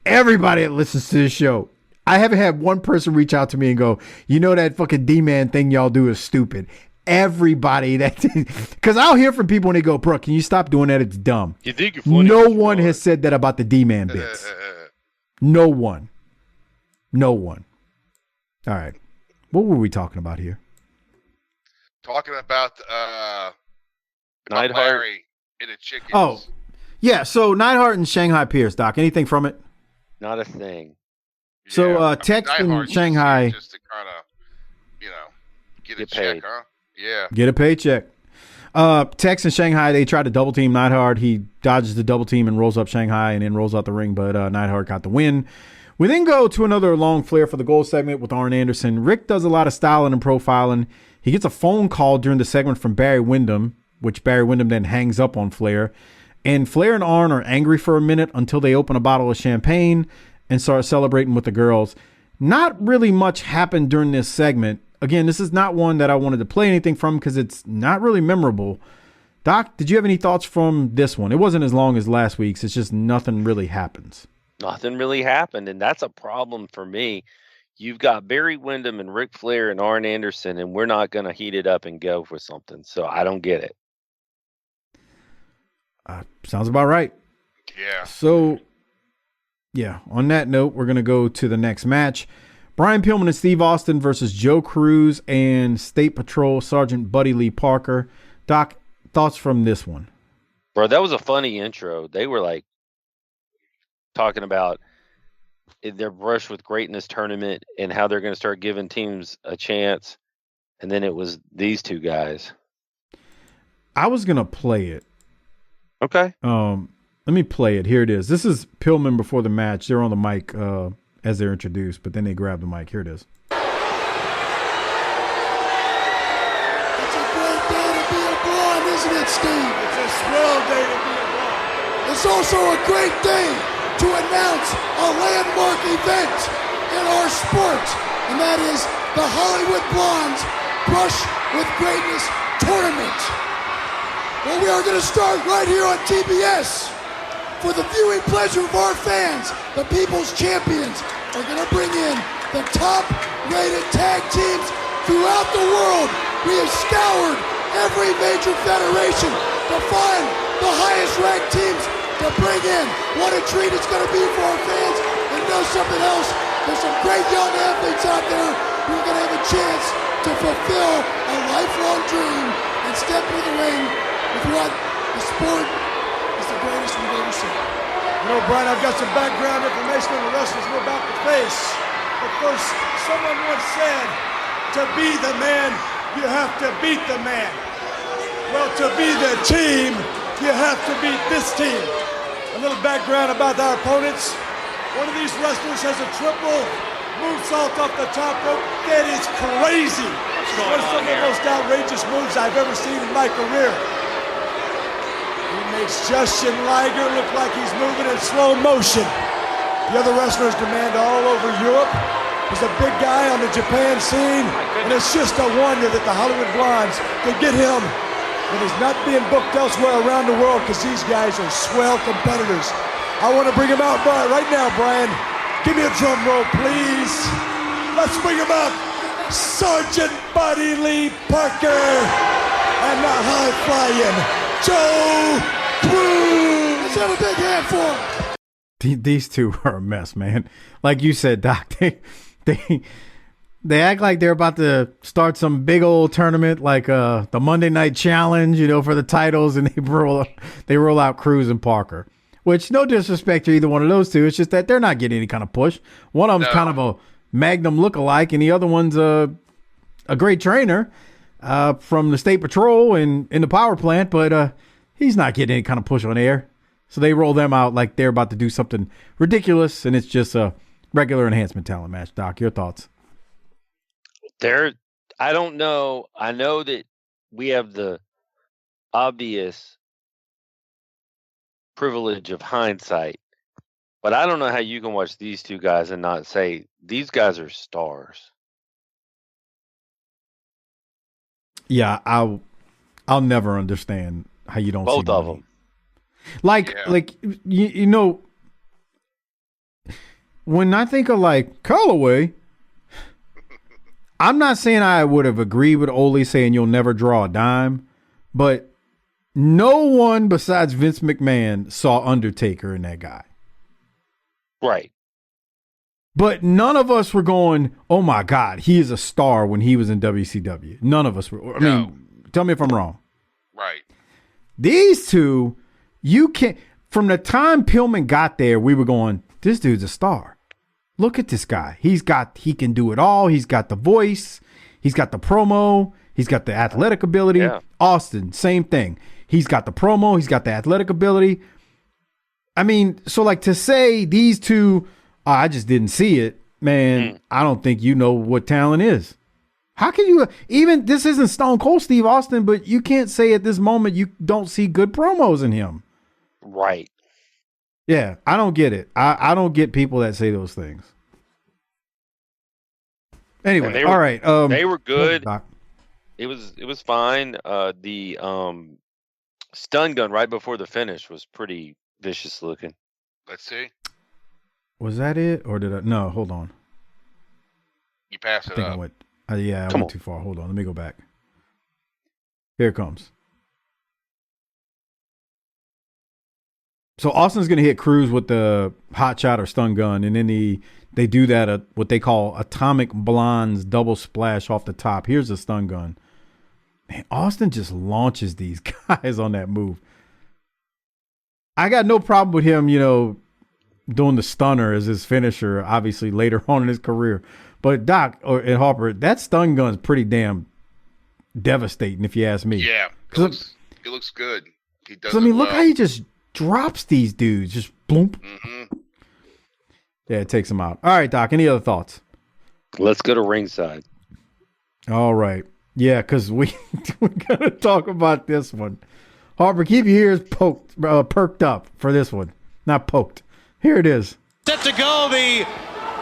everybody that listens to this show, I haven't had one person reach out to me and go, that fucking D-man thing y'all do is stupid. Everybody because I'll hear from people when they go, bro, can you stop doing that? It's dumb. You think you're funny? No one has said that about the D-man bits. No one. All right. What were we talking about here? Talking about Neidhart Larry and the chickens. Oh, yeah. So Neidhart and Shanghai Pierce, Doc. Anything from it? Not a thing. So Tex in Shanghai. Just to kind of, get a paid. check, huh? Yeah. Get a paycheck. Tex in Shanghai, they tried to double team Neidhart. He dodges the double team and rolls up Shanghai and then rolls out the ring, but Neidhart got the win. We then go to another long flare for the gold segment with Arn Anderson. Rick does a lot of styling and profiling. He gets a phone call during the segment from Barry Windham, which Barry Windham then hangs up on Flair. And Flair and Arn are angry for a minute until they open a bottle of champagne and start celebrating with the girls. Not really much happened during this segment. Again, this is not one that I wanted to play anything from because it's not really memorable. Doc, did you have any thoughts from this one? It wasn't as long as last week's. It's just nothing really happens. Nothing really happened, and that's a problem for me. You've got Barry Windham and Ric Flair and Arn Anderson, and we're not going to heat it up and go for something. So I don't get it. Sounds about right. Yeah. So, yeah, on that note, we're going to go to the next match. Brian Pillman and Steve Austin versus Joe Cruz and State Patrol Sergeant Buddy Lee Parker. Doc, thoughts from this one? Bro, that was a funny intro. They were like talking about their Brush with Greatness tournament and how they're going to start giving teams a chance. And then it was these two guys. I was going to play it. Okay. Let me play it. Here it is. This is Pillman before the match. They're on the mic as they're introduced, but then they grab the mic. Here it is. It's a great day to be a blonde, isn't it, Steve? It's a swell day to be a blonde. It's also a great day to announce a landmark event in our sport, and that is the Hollywood Blondes Brush with Greatness Tournament. Well, we are going to start right here on TBS. For the viewing pleasure of our fans, the People's Champions are going to bring in the top-rated tag teams throughout the world. We have scoured every major federation to find the highest-ranked teams to bring in. What a treat it's going to be for our fans. And know something else, there's some great young athletes out there who are going to have a chance to fulfill a lifelong dream and step into the ring with what the sport is the greatest we've ever seen. Brian, I've got some background information on the wrestlers we're about to face. But first, someone once said, to be the man, you have to beat the man. Well, to be the team, you have to beat this team. A little background about our opponents. One of these wrestlers has a triple moonsault off the top rope. That is crazy. One of some of the most outrageous moves I've ever seen in my career. He makes Justin Liger look like he's moving in slow motion. The other wrestlers demand all over Europe. He's a big guy on the Japan scene, and it's just a wonder that the Hollywood Blondes can get him when he's not being booked elsewhere around the world, because these guys are swell competitors. I want to bring him out right now, Brian. Give me a drum roll, please. Let's bring him out. Sergeant Buddy Lee Parker and the high-flying Joe Cruz. Let's have a big hand for him. These two are a mess, man. Like you said, Doc, they act like they're about to start some big old tournament like the Monday Night Challenge, for the titles, and they roll out Cruz and Parker. Which, no disrespect to either one of those two, it's just that they're not getting any kind of push. One of them's kind of a Magnum lookalike, and the other one's a great trainer from the State Patrol and in the power plant, but he's not getting any kind of push on air. So they roll them out like they're about to do something ridiculous, and it's just a regular enhancement talent match. Doc, your thoughts? I don't know. I know that we have the obvious privilege of hindsight, But I don't know how you can watch these two guys and not say these guys are stars. Yeah, I'll never understand how you don't Both see of money. them. Like you know, when I think of like Callaway, I'm not saying I would have agreed with Ole saying you'll never draw a dime, but no one besides Vince McMahon saw Undertaker in that guy. Right. But none of us were going, oh my God, he is a star when he was in WCW. None of us were. I mean, tell me if I'm wrong. Right. These two, you can't. From the time Pillman got there, we were going, this dude's a star. Look at this guy. He can do it all. He's got the voice. He's got the promo. He's got the athletic ability. Yeah. Austin, same thing. He's got the promo. He's got the athletic ability. I mean, so like to say these two, I just didn't see it, man. I don't think you know what talent is. How can you even, this isn't Stone Cold Steve Austin, but you can't say at this moment you don't see good promos in him. Right. Yeah, I don't get it. I don't get people that say those things. Anyway, all right. They were good. Doc. It was fine. The stun gun right before the finish was pretty vicious looking. Let's see. Was that it, or did I? No, hold on. You pass I it think up. I went. I went too far. Hold on. Let me go back. Here it comes. So Austin's going to hit Cruz with the hot shot or stun gun, and then they do that what they call atomic blondes double splash off the top. Here's the stun gun. Man, Austin just launches these guys on that move. I got no problem with him, doing the stunner as his finisher, obviously later on in his career. But and Harper, that stun gun's pretty damn devastating, if you ask me. Yeah, it looks good. He does. I mean, look how he just drops these dudes, just bloop. Mm-hmm. Yeah, it takes them out. All right, Doc. Any other thoughts? Let's go to ringside. All right. Yeah, because we're gonna talk about this one. Harper, keep your ears perked up for this one. Not poked. Here it is. Set to go, the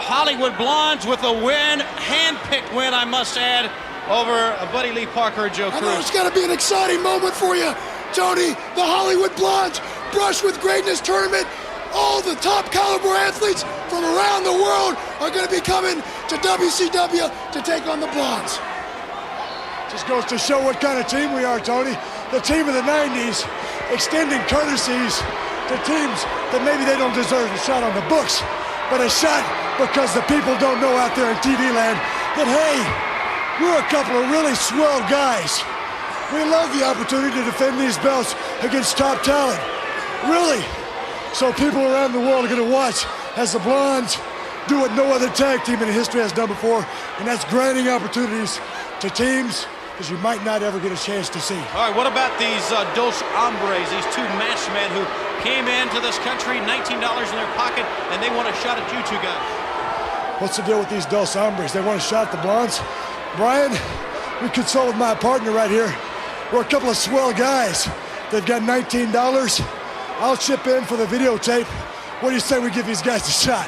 Hollywood Blondes with a win, hand-picked win, I must add, over Buddy Lee Parker and Joe Cruz. I know it's got to be an exciting moment for you, Tony. The Hollywood Blondes Brush with Greatness tournament. All the top caliber athletes from around the world are going to be coming to WCW to take on the Blondes. Just goes to show what kind of team we are, Tony. The team of the 90s, extending courtesies to teams that maybe they don't deserve a shot on the books, but a shot because the people don't know out there in TV land that, hey, we're a couple of really swell guys. We love the opportunity to defend these belts against top talent. Really. So people around the world are going to watch as the Blondes do what no other tag team in history has done before, and that's granting opportunities to teams because you might not ever get a chance to see. All right, what about these Dos Hombres, these two masked men who came into this country, $19 in their pocket, and they want a shot at you two guys? What's the deal with these Dos Hombres? They want a shot at the Blondes? Brian, we consult with my partner right here. We're a couple of swell guys. They've got $19. I'll chip in for the videotape. What do you say we give these guys a shot?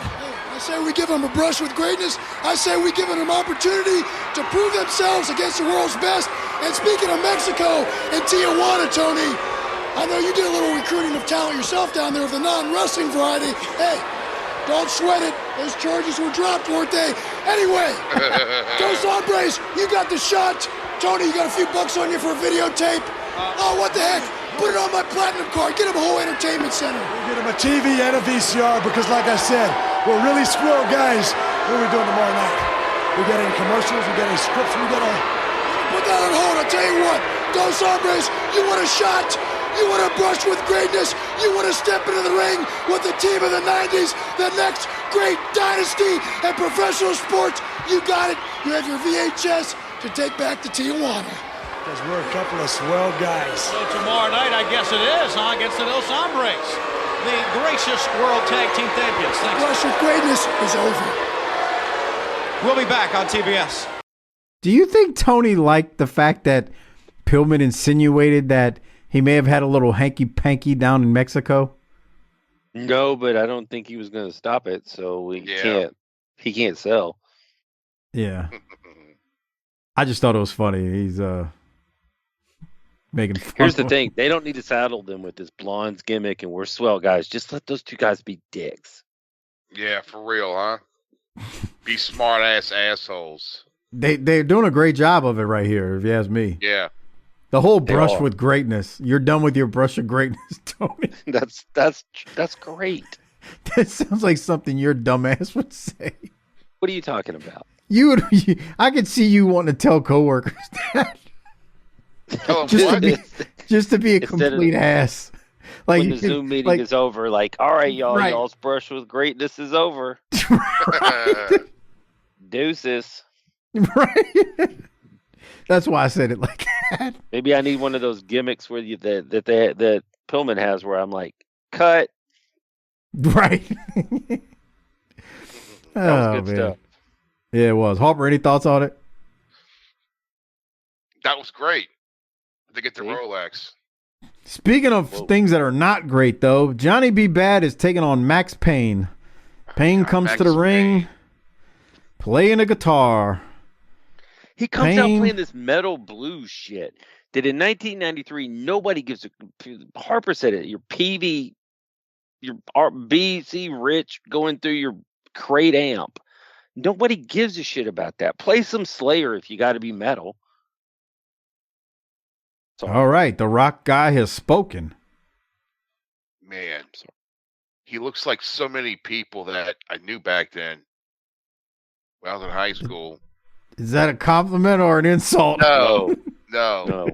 I say we give them a brush with greatness. I say we give them an opportunity to prove themselves against the world's best. And speaking of Mexico and Tijuana, Tony, I know you did a little recruiting of talent yourself down there of the non-wrestling variety. Hey, don't sweat it. Those charges were dropped, weren't they? Anyway, Dos Hombres, you got the shot. Tony, you got a few bucks on you for a videotape. Oh, what the heck? Put it on my platinum card. Get him a whole entertainment center. We'll get him a TV and a VCR because, like I said, we're really swell guys. What are we doing tomorrow night? We got any commercials? We got any scripts? We got to put that on hold. I'll tell you what. Dos Hombres, you want a shot? You want to brush with greatness? You want to step into the ring with the team of the 90s, the next great dynasty in professional sports? You got it. You have your VHS to take back to Tijuana. Because we're a couple of swell guys. So tomorrow night, I guess it is, huh? Against the Dos Hombres, the gracious World Tag Team Champions. Thanks. Brush with greatness is over. We'll be back on TBS. Do you think Tony liked the fact that Pillman insinuated that he may have had a little hanky-panky down in Mexico? No, but I don't think he was going to stop it, so he can't sell. Yeah. I just thought it was funny. He's making fun. Here's the of thing. They don't need to saddle them with this blondes gimmick and we're swell guys. Just let those two guys be dicks. Yeah, for real, huh? Be smart ass assholes. They're doing a great job of it right here, if you ask me. Yeah. The whole They brush are. with greatness. You're done with your brush of greatness, Tony. That's great. That sounds like something your dumbass would say. What are you talking about? I could see you wanting to tell coworkers that. just to be a complete ass. Like when the Zoom meeting is over, like, all right, y'all, Right. y'all's brush with greatness is over. Deuces. Right. That's why I said it like that. Maybe I need one of those gimmicks where that Pillman has, where I'm like, cut. Right. That was good stuff. Yeah, it was. Harper, any thoughts on it? That was great. They get the Rolex. Speaking of things that are not great, though, Johnny B. Bad is taking on Max Payne. Payne comes to the ring, playing a guitar. He comes out playing this metal blues shit that in 1993 nobody gives a. Harper said it. Your PV, your BC Rich going through your crate amp. Nobody gives a shit about that. Play some Slayer if you got to be metal. All right, the rock guy has spoken. Man, he looks like so many people that I knew back then when I was in high school. Is that a compliment or an insult? No. No.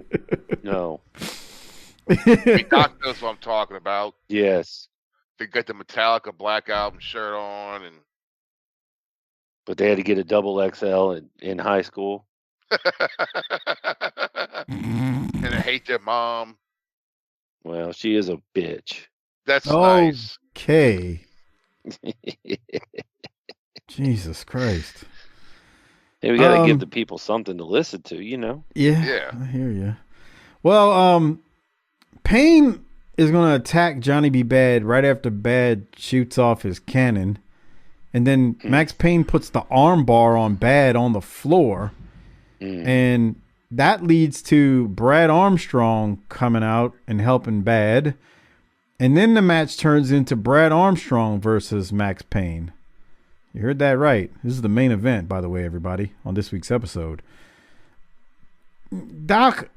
Doc knows what I'm talking about. Yes. They got the Metallica Black Album shirt on, but they had to get a double XL in high school. And I hate their mom. Well, she is a bitch. That's nice. Okay. Jesus Christ. Hey, we got to give the people something to listen to, you know? Yeah. I hear you. Well, Payne is going to attack Johnny B. Bad right after Bad shoots off his cannon. And then Max Payne puts the arm bar on Bad on the floor. And that leads to Brad Armstrong coming out and helping Bad. And then the match turns into Brad Armstrong versus Max Payne. You heard that right. This is the main event, by the way, everybody, on this week's episode. Doc,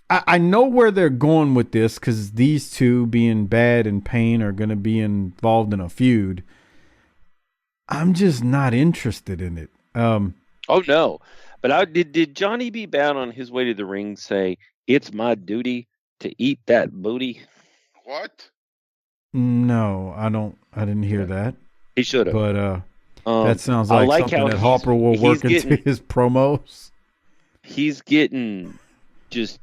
I know where they're going with this because these two, being Bad and Payne, are going to be involved in a feud. I'm just not interested in it. Oh, no. But did Johnny B. Bad on his way to the ring say, "It's my duty to eat that booty"? What? No, I didn't hear that. He should have. But that sounds like something that Harper will work into his promos. He's getting just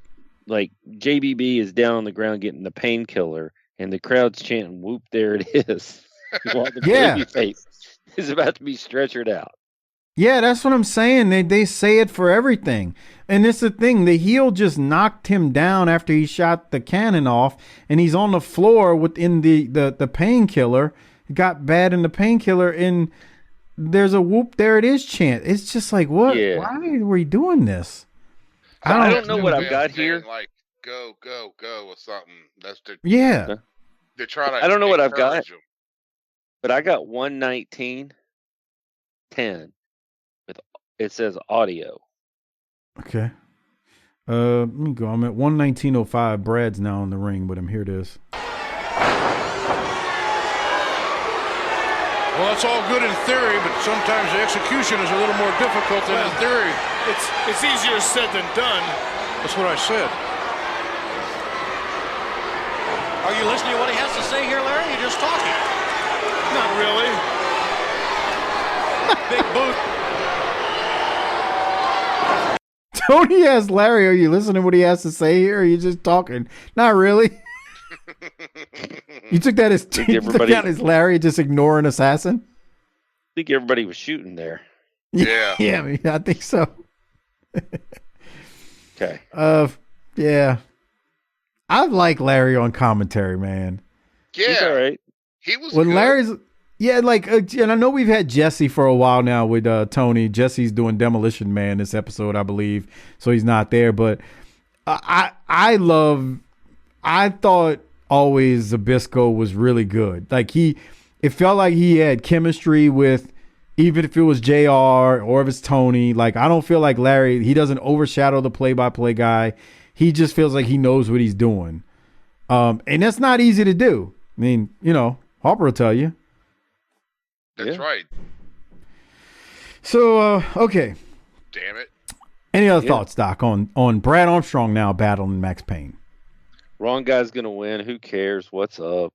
like JBB is down on the ground getting the painkiller, and the crowd's chanting, "Whoop, there it is." While the babyface is about to be stretchered out. Yeah, that's what I'm saying. They say it for everything. And it's the thing. The heel just knocked him down after he shot the cannon off, and he's on the floor within the painkiller. Got Bad in the painkiller, and there's a whoop, there it is chant. It's just like, what? Yeah. Why are we doing this? I don't know what I've got here. Like, go, go, go, or something. That's the They're trying to. I don't know what I've got, encourage 'em. but I got 119.10. It says audio. Okay. Let me go. I'm at 119.05. Brad's now in the ring, but here it is. Well, that's all good in theory, but sometimes the execution is a little more difficult than in theory. It's easier said than done. That's what I said. Are you listening to what he has to say here, Larry? You're just talking. Not really. Big boot. Tony asked Larry, are you listening to what he has to say here? Or are you just talking? Not really. You took that as Larry just ignoring Assassin? I think everybody was shooting there. Yeah. Yeah, I think so. Okay. Yeah. I like Larry on commentary, man. Yeah. He's all right. He was when good. Larry's. Yeah, like, and I know we've had Jesse for a while now with Tony. Jesse's doing Demolition Man this episode, I believe, so he's not there. But I thought always Zbyszko was really good. Like it felt like he had chemistry with, even if it was JR or if it's Tony. Like, I don't feel like Larry, he doesn't overshadow the play-by-play guy. He just feels like he knows what he's doing. And that's not easy to do. I mean, Harper will tell you. That's right. So, okay. Damn it. Any other thoughts, Doc, on Brad Armstrong now battling Max Payne? Wrong guy's going to win. Who cares? What's up?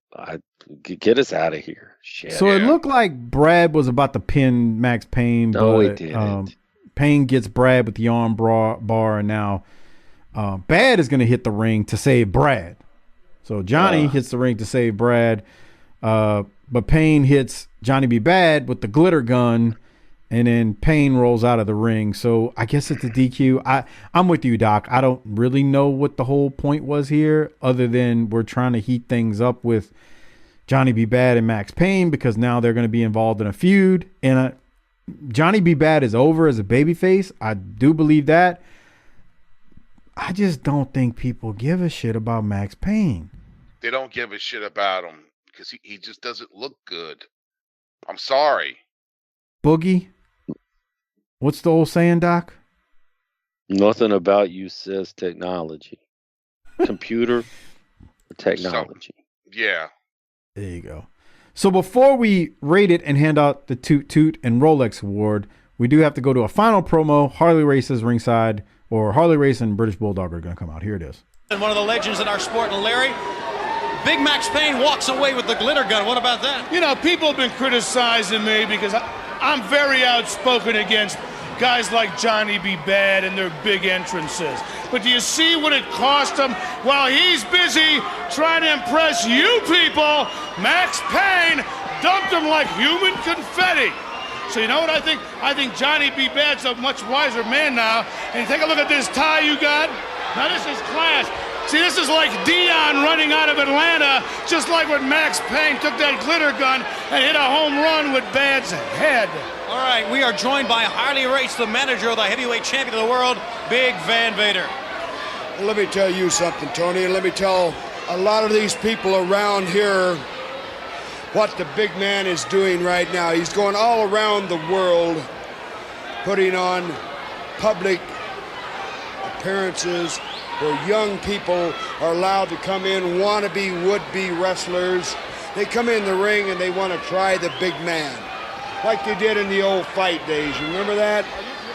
Get us out of here. Shit. So it looked like Brad was about to pin Max Payne, No, but he didn't. Payne gets Brad with the arm bar, and now Bad is going to hit the ring to save Brad. So Johnny hits the ring to save Brad, but Payne hits Johnny B. Bad with the glitter gun, and then Payne rolls out of the ring. So I guess it's a DQ. I'm with you, Doc. I don't really know what the whole point was here, other than we're trying to heat things up with Johnny B. Bad and Max Payne, because now they're going to be involved in a feud. And Johnny B. Bad is over as a babyface. I do believe that. I just don't think people give a shit about Max Payne. They don't give a shit about him because he just doesn't look good. I'm sorry. Boogie, what's the old saying, Doc? Nothing about you says technology. Computer or technology. Yeah. There you go. So before we rate it and hand out the Toot Toot and Rolex Award, we do have to go to a final promo. Harley Race's ringside, or Harley Race and British Bulldog are going to come out. Here it is. And one of the legends in our sport, and Larry, Big Max Payne walks away with the glitter gun. What about that? People have been criticizing me because I'm very outspoken against guys like Johnny B. Bad and their big entrances. But do you see what it cost him? While he's busy trying to impress you people, Max Payne dumped him like human confetti. So you know what I think? I think Johnny B. Bad's a much wiser man now. And take a look at this tie you got. Now this is class. See, this is like Dion running out of Atlanta, just like when Max Payne took that glitter gun and hit a home run with Bad's head. All right, we are joined by Harley Race, the manager of the heavyweight champion of the world, Big Van Vader. Well, let me tell you something, Tony, and let me tell a lot of these people around here what the big man is doing right now. He's going all around the world, putting on public appearances where young people are allowed to come in, wannabe, would-be wrestlers. They come in the ring and they want to try the big man, like they did in the old fight days. You remember that?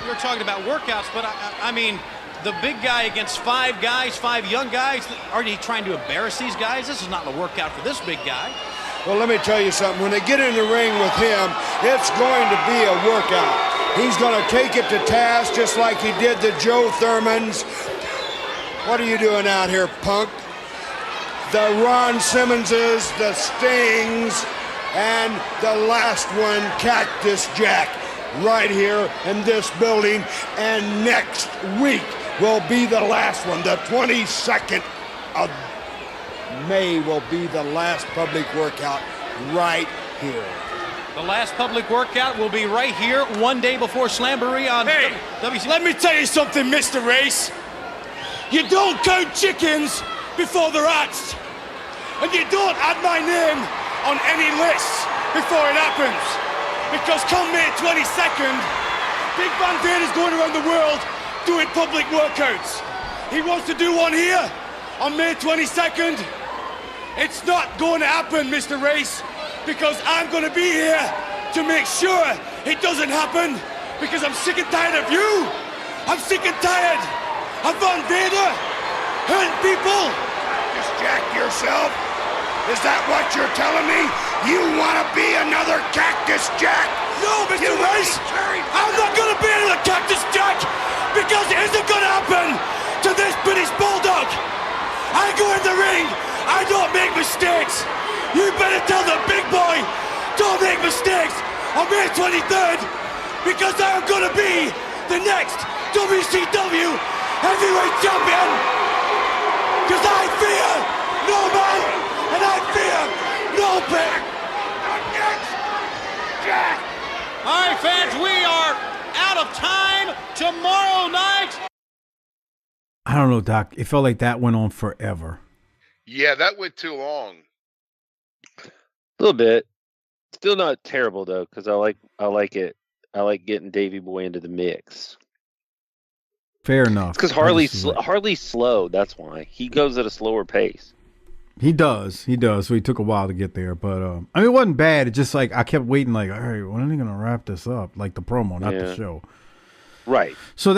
You're talking about workouts, but I mean, the big guy against five guys, five young guys. Aren't you trying to embarrass these guys? This is not a workout for this big guy. Well, let me tell you something. When they get in the ring with him, it's going to be a workout. He's going to take it to task just like he did the Joe Thurmans. What are you doing out here, punk? The Ron Simmonses, the Stings, and the last one, Cactus Jack, right here in this building. And next week will be the last one. The 22nd of May will be the last public workout right here. The last public workout will be right here, one day before Slamboree on WCW. Let me tell you something, Mr. Race. You don't count chickens before they're hatched. And you don't add my name on any lists before it happens. Because come May 22nd, Big Van Vader is going around the world doing public workouts. He wants to do one here on May 22nd. It's not going to happen, Mr. Race, because I'm going to be here to make sure it doesn't happen, because I'm sick and tired of you. I'm sick and tired of Van Vader hurting people. Just jack yourself? Is that what you're telling me? You want to be another Cactus Jack? No, Mr. Race, I'm not going to be another Cactus Jack, because it isn't going to happen to this British Bulldog. I go in the ring, I don't make mistakes. You better tell the big boy, don't make mistakes on May 23rd, because I'm going to be the next WCW heavyweight champion. Because I fear no man, and I fear no pain. tomorrow night. I don't know, Doc. It felt like that went on forever. Yeah, that went too long. A little bit. Still not terrible though, because I like it. I like getting Davey Boy into the mix. Fair enough. Because Harley's slow. That's why he goes at a slower pace. He does. So he took a while to get there, but I mean, it wasn't bad. It just like I kept waiting, like, all right, when are they gonna wrap this up? Like the promo, not the show. Right. So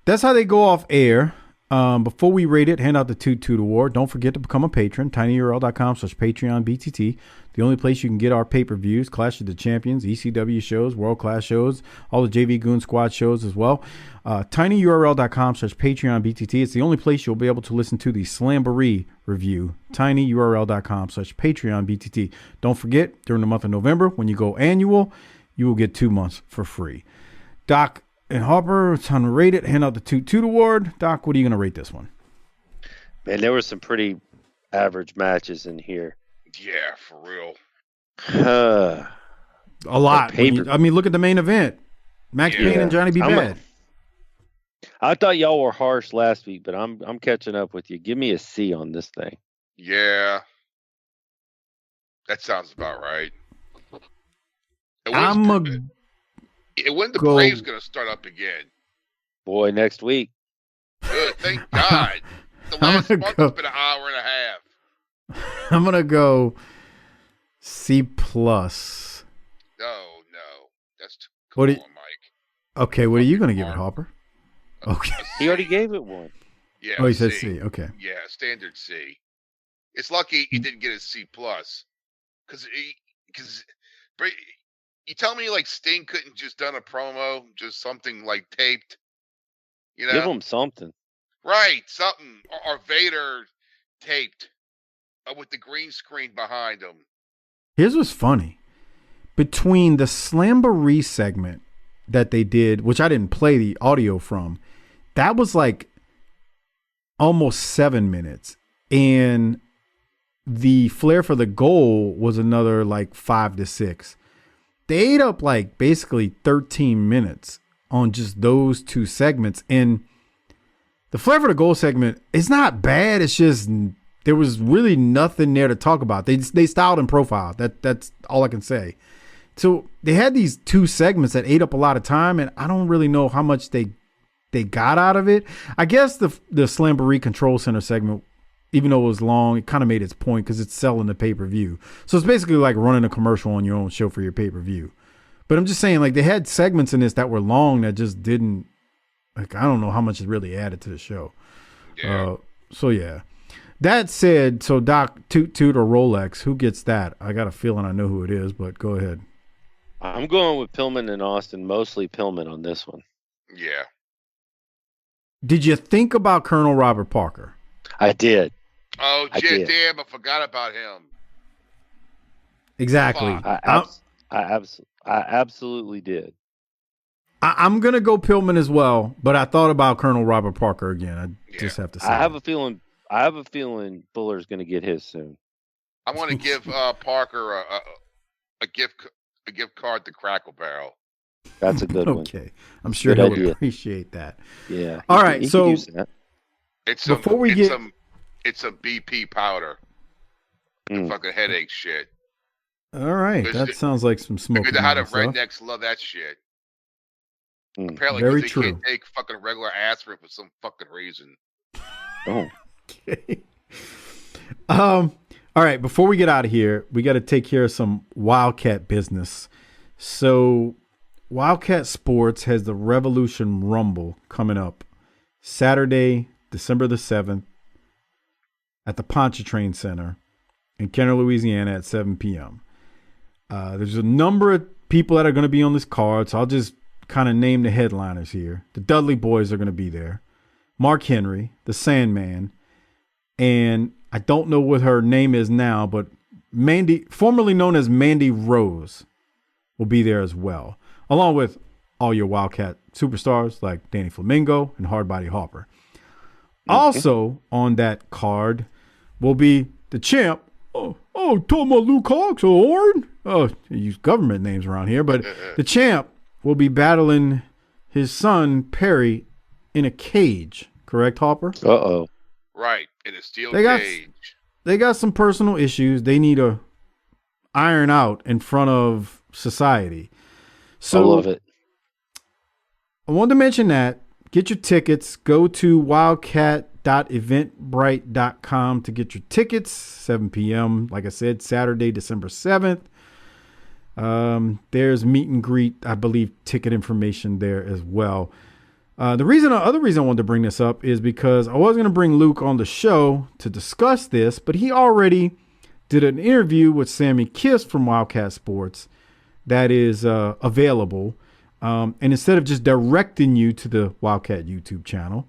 that's how they go off air. Before we rate it, hand out the Toot Toot Award. Don't forget to become a patron. tinyurl.com/PatreonBTT. The only place you can get our pay-per-views, Clash of the Champions, ECW shows, World Class shows, all the JV Goon Squad shows as well. tinyurl.com/PatreonBTT. It's the only place you'll be able to listen to the Slamboree review. tinyurl.com/PatreonBTT. Don't forget, during the month of November, when you go annual, you will get 2 months for free. Doc and Harper, it's time to rate it. Hand out the Toot Toot Award. Doc, what are you going to rate this one? Man, there were some pretty average matches in here. Yeah, for real. A lot. I mean, look at the main event. Max Payne and Johnny B. Bad. I thought y'all were harsh last week, but I'm catching up with you. Give me a C on this thing. Yeah. That sounds about right. I'm a when the Braves going to start up again? Boy, next week. Good, thank God. The last month has been an hour and a half. I'm going to go C+. No. That's too cool, Mike. Okay, what are you going to give it, Harper? Okay. He already gave it one. Yeah. Oh, he said C. Okay. Yeah, standard C. It's lucky he didn't get a C+. Because you tell me like Sting couldn't just done a promo, just something like taped. You know? Give him something. Right, something. Or Vader taped with the green screen behind him. Here's what's funny. Between the Slamboree segment that they did, which I didn't play the audio from, that was like almost 7 minutes. And the Flair for the Goal was another like 5 to 6. They ate up like basically 13 minutes on just those two segments. And the Flair for the Goal segment is not bad. It's just there was really nothing there to talk about. They styled and profiled. That's all I can say. So they had these two segments that ate up a lot of time, and I don't really know how much they got out of it. I guess the Slamboree Control Center segment, even though it was long, it kind of made its point because it's selling the pay-per-view. So it's basically like running a commercial on your own show for your pay-per-view. But I'm just saying, like, they had segments in this that were long that just didn't, like, I don't know how much it really added to the show. Yeah. So, yeah. That said, so Doc, Toot Toot or Rolex, who gets that? I got a feeling I know who it is, but go ahead. I'm going with Pillman and Austin, mostly Pillman on this one. Yeah. Did you think about Colonel Robert Parker? I did. Oh, damn, I forgot about him. Exactly. I absolutely did. I'm going to go Pillman as well, but I thought about Colonel Robert Parker again. I just have to say. I have a feeling Buller's going to get his soon. I want to give Parker a gift card to Crackle Barrel. That's a good one. Okay. I'm sure he'll appreciate that. Yeah. All right. So it's some BP powder. Fucking headache shit. All right. That sounds like some smoke. Because how the rednecks love that shit. Apparently, very they true. can't take fucking regular aspirin for some fucking reason. Oh. Okay. All right. Before we get out of here, we got to take care of some Wildkat business. So, Wildkat Sports has the Revolution Rumble coming up Saturday, December the 7th at the Pontchartrain Center in Kenner, Louisiana at 7 p.m. There's a number of people that are going to be on this card, so I'll just kind of name the headliners here. The Dudley Boys are going to be there. Mark Henry, the Sandman, and I don't know what her name is now, but Mandy, formerly known as Mandy Rose, will be there as well, along with all your Wildkat superstars like Danny Flamingo and Hardbody Harper. Also on that card will be the champ. Talking about Luke Hawx or Horn? Oh, you use government names around here, but the champ will be battling his son Perry in a cage. Correct, Harper? Uh-oh. Right, in a steel cage. They got some personal issues they need to iron out in front of society. So I love it. I wanted to mention that. Get your tickets. Go to wildkat.eventbrite.com to get your tickets. 7 p.m. Like I said, Saturday, December 7th. There's meet and greet, I believe, ticket information there as well. The other reason I wanted to bring this up is because I was going to bring Luke on the show to discuss this, but he already did an interview with Sammy Kiss from Wildkat Sports that is available. And instead of just directing you to the Wildkat YouTube channel,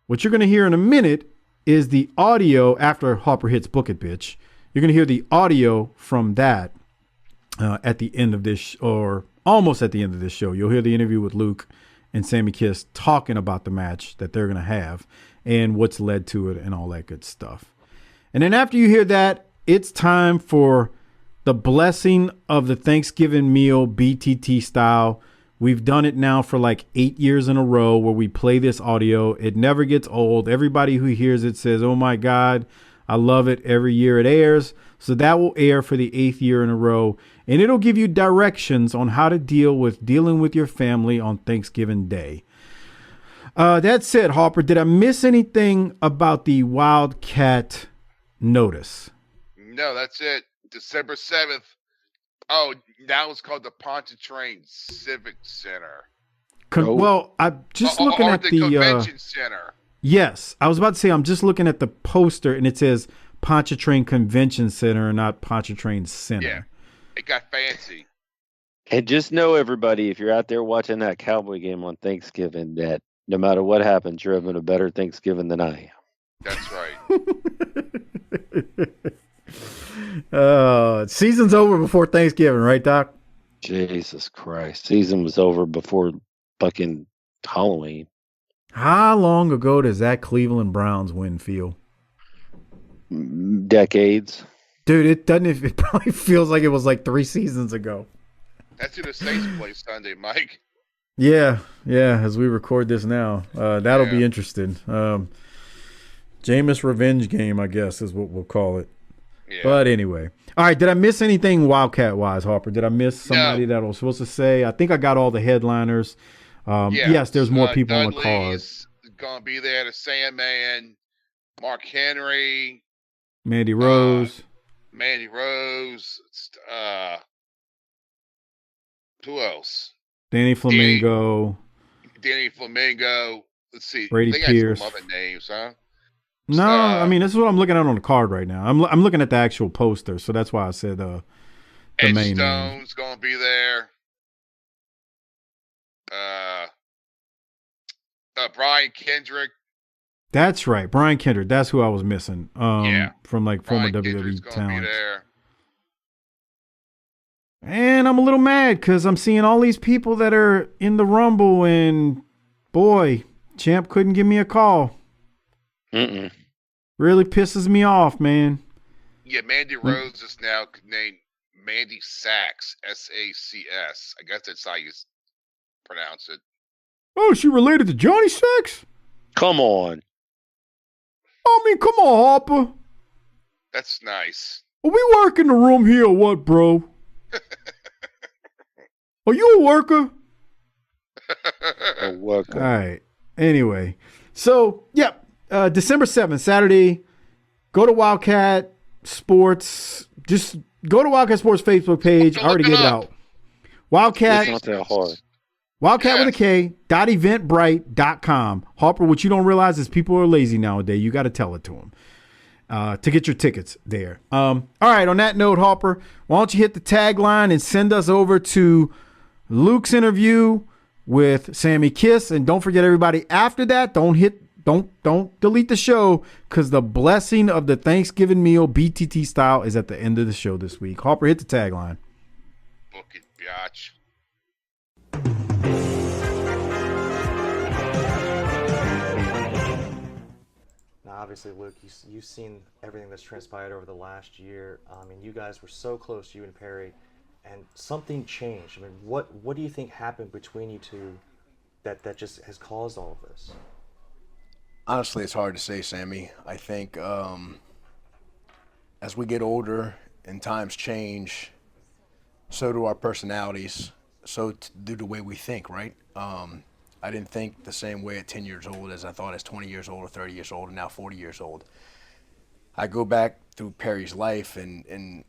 what you're going to hear in a minute is the audio after Harper hits Book It Bitch. You're going to hear the audio from that at the end of this, or almost at the end of this show. You'll hear the interview with Luke and Sammy Kiss talking about the match that they're going to have and what's led to it and all that good stuff. And then after you hear that, it's time for the blessing of the Thanksgiving meal, BTT style. We've done it now for like 8 years in a row where we play this audio. It never gets old. Everybody who hears it says, oh my God, I love it every year it airs. So that will air for the 8th year in a row. And it'll give you directions on how to dealing with your family on Thanksgiving Day. That said, Harper, did I miss anything about the Wildkat notice? No, that's it. December 7th. Oh, now it's called the Pontchartrain Civic Center. Well, I'm just looking at the Convention Center. Yes, I was about to say I'm just looking at the poster and it says Pontchartrain Convention Center and not Pontchartrain Center. Yeah, it got fancy. And just know, everybody, if you're out there watching that Cowboy game on Thanksgiving, that no matter what happens, you're having a better Thanksgiving than I am. That's right. Season's over before Thanksgiving, right, Doc? Jesus Christ. Season was over before fucking Halloween. How long ago does that Cleveland Browns win feel? Decades. Dude, it probably feels like it was like 3 seasons ago. That's who the Saints play Sunday, Mike. Yeah, as we record this now. That'll be interesting. Jameis revenge game, I guess, is what we'll call it. Yeah. But anyway. All right, did I miss anything Wildkat-wise, Harper? Did I miss somebody that I was supposed to say? I think I got all the headliners. Yes, there's more people on the card. Dudley's going to be there, the Sandman, Mark Henry. Mandy Rose. Who else? Danny Flamingo. Danny Flamingo. Let's see. Brady they got Pierce. some other names, huh? No, I mean, this is what I'm looking at on the card right now. I'm looking at the actual poster, so that's why I said the Ed main Stone's going to be there. Brian Kendrick. That's right, Brian Kendrick. That's who I was missing. From like former WWE talent. And I'm a little mad because I'm seeing all these people that are in the Rumble, and boy, Champ couldn't give me a call. Really pisses me off, man. Yeah, Mandy Rose is now named Mandy Sachs, S-A-C-S. I guess that's how you pronounce it. Oh, she related to Johnny Sachs? Come on. I mean, come on, Harper. That's nice. Are we working the room here or what, bro? Are you a worker? A worker. All right. Anyway. So, December 7th, Saturday. Go to Wildkat Sports. Just go to Wildkat Sports Facebook page. I already gave it out. Wildkat. It's not that hard. Wildkat with a K, .eventbrite.com. Harper, what you don't realize is people are lazy nowadays. You got to tell it to them to get your tickets there. All right, on that note, Harper, why don't you hit the tagline and send us over to Luke's interview with Sammy Kiss. And don't forget, everybody, after that, don't delete the show because the blessing of the Thanksgiving meal, BTT style, is at the end of the show this week. Harper, hit the tagline. Book it, biatch. Now, obviously, Luke, you've seen everything that's transpired over the last year. I mean, you guys were so close, you and Perry, and something changed. I mean, what do you think happened between you two that just has caused all of this? Honestly, it's hard to say, Sammy. I think as we get older and times change, so do our personalities, so do the way we think, right? I didn't think the same way at 10 years old as I thought as 20 years old or 30 years old and now 40 years old. I go back through Perry's life and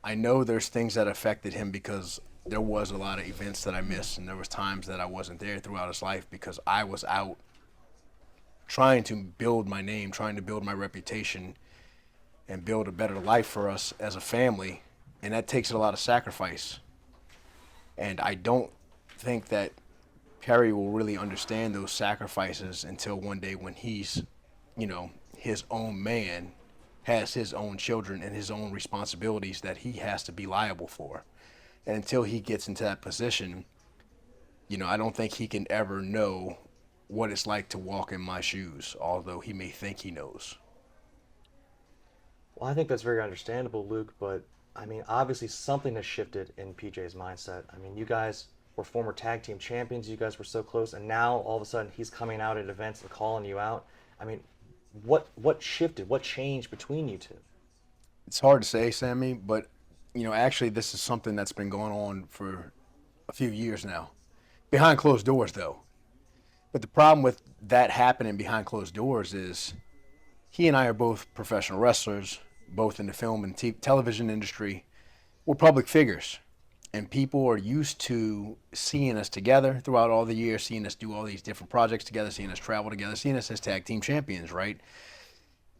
I know there's things that affected him because there was a lot of events that I missed, and there was times that I wasn't there throughout his life because I was out trying to build my name, trying to build my reputation and build a better life for us as a family, and that takes a lot of sacrifice. And I don't think that Perry will really understand those sacrifices until one day when he's, his own man, has his own children and his own responsibilities that he has to be liable for. And until he gets into that position, I don't think he can ever know what it's like to walk in my shoes, although he may think he knows. Well, I think that's very understandable, Luke, but I mean, obviously something has shifted in PJ's mindset. I mean, you guys were former tag team champions, you guys were so close, and now all of a sudden he's coming out at events and calling you out. I mean, what shifted? What changed between you two? It's hard to say, Sammy, but actually this is something that's been going on for a few years now. Behind closed doors, though. But the problem with that happening behind closed doors is he and I are both professional wrestlers, both in the film and television industry. We're public figures, and people are used to seeing us together throughout all the years, seeing us do all these different projects together, seeing us travel together, seeing us as tag team champions, right?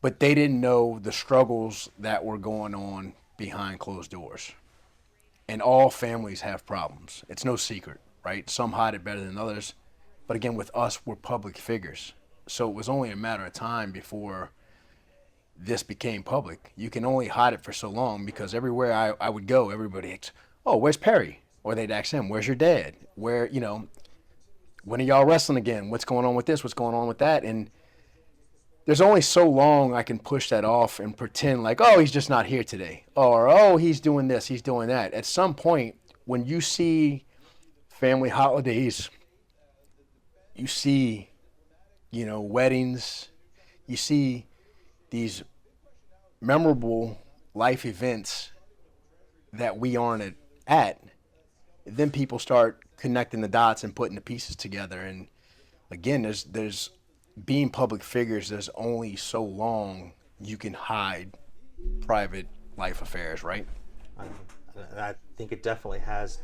But they didn't know the struggles that were going on behind closed doors. And all families have problems. It's no secret, right? Some hide it better than others. But again, with us, we're public figures. So it was only a matter of time before this became public. You can only hide it for so long because everywhere I would go, everybody, oh, where's Perry? Or they'd ask him, where's your dad? Where, when are y'all wrestling again? What's going on with this? What's going on with that? And there's only so long I can push that off and pretend like, oh, he's just not here today. Or, oh, he's doing this, he's doing that. At some point, when you see family holidays, you see, weddings, you see these memorable life events that we aren't at, then people start connecting the dots and putting the pieces together. And again, there's being public figures, there's only so long you can hide private life affairs, right? I think it definitely has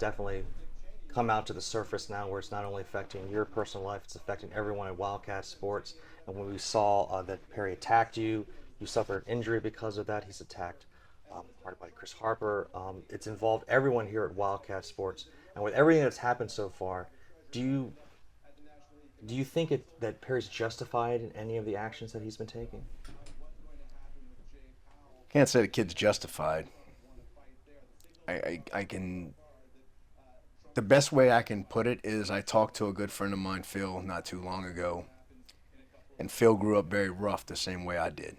come out to the surface now, where it's not only affecting your personal life, it's affecting everyone at Wildkat Sports. And when we saw that Perry attacked you, you suffered an injury because of that. He's attacked Party Buddy Chris Harper. It's involved everyone here at Wildkat Sports. And with everything that's happened so far, do you think that Perry's justified in any of the actions that he's been taking? Can't say the kid's justified. I can. The best way I can put it is I talked to a good friend of mine, Phil, not too long ago. And Phil grew up very rough the same way I did.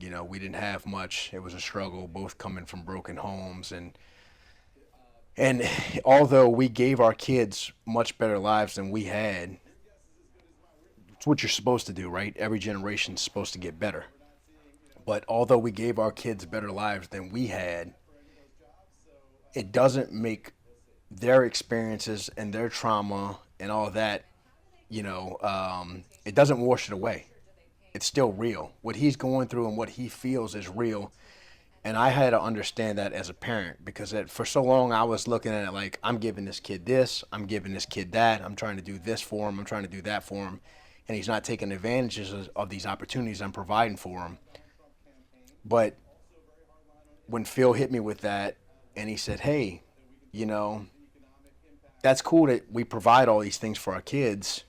We didn't have much. It was a struggle, both coming from broken homes. And although we gave our kids much better lives than we had, it's what you're supposed to do, right? Every generation's supposed to get better. But although we gave our kids better lives than we had, it doesn't make their experiences and their trauma and all that, it doesn't wash it away. It's still real. What he's going through and what he feels is real. And I had to understand that as a parent, because for so long I was looking at it like, I'm giving this kid this, I'm giving this kid that, I'm trying to do this for him, I'm trying to do that for him, and he's not taking advantages of these opportunities I'm providing for him. But when Phil hit me with that, and he said, hey, that's cool that we provide all these things for our kids,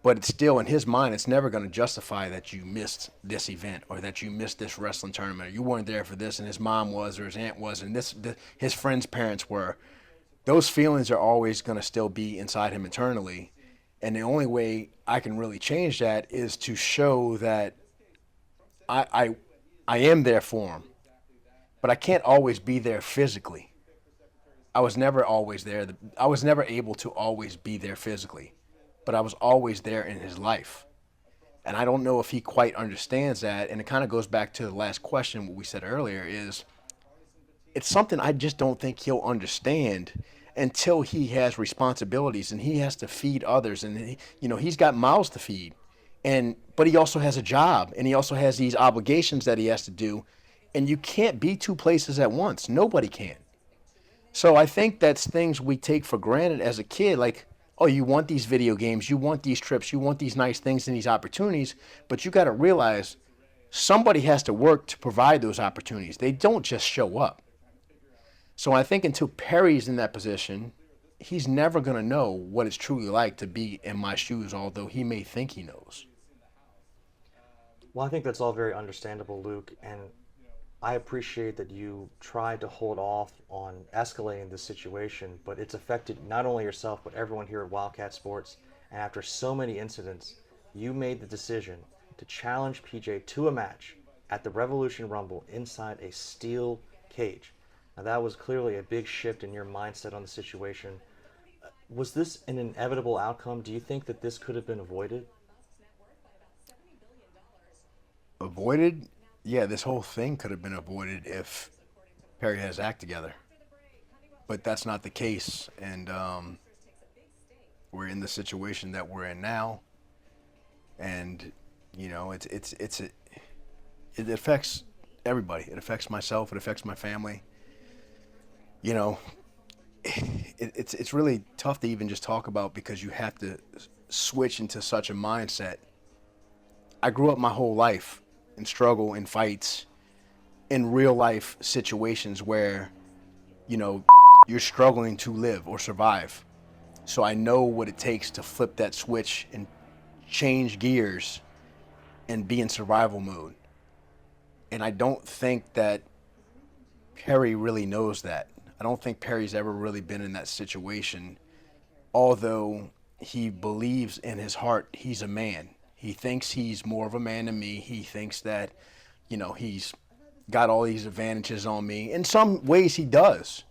but it's still, in his mind, it's never going to justify that you missed this event or that you missed this wrestling tournament or you weren't there for this and his mom was or his aunt was and his friends' parents were. Those feelings are always going to still be inside him internally. And the only way I can really change that is to show that I am there for him, but I can't always be there physically. I was never always there. I was never able to always be there physically, but I was always there in his life. And I don't know if he quite understands that. And it kind of goes back to the last question, what we said earlier, is it's something I just don't think he'll understand until he has responsibilities and he has to feed others. And, he's got mouths to feed. But he also has a job and he also has these obligations that he has to do. And you can't be two places at once. Nobody can. So I think that's things we take for granted as a kid, like, oh, you want these video games, you want these trips, you want these nice things and these opportunities, but you got to realize somebody has to work to provide those opportunities. They don't just show up. So I think until Perry's in that position, he's never going to know what it's truly like to be in my shoes, although he may think he knows. Well, I think that's all very understandable, Luke, and I appreciate that you tried to hold off on escalating the situation, but it's affected not only yourself, but everyone here at Wildkat Sports. And after so many incidents, you made the decision to challenge PJ to a match at the Revolution Rumble inside a steel cage. Now, that was clearly a big shift in your mindset on the situation. Was this an inevitable outcome? Do you think that this could have been avoided? Avoided? Yeah, this whole thing could have been avoided if Perry had his act together. But that's not the case, and we're in the situation that we're in now. And it affects everybody. It affects myself. It affects my family. It's really tough to even just talk about because you have to switch into such a mindset. I grew up my whole life in struggle, in fights, in real life situations where, you're struggling to live or survive. So I know what it takes to flip that switch and change gears and be in survival mode. And I don't think that Perry really knows that. I don't think Perry's ever really been in that situation, although he believes in his heart he's a man. He thinks he's more of a man than me. He thinks that, he's got all these advantages on me. In some ways he does.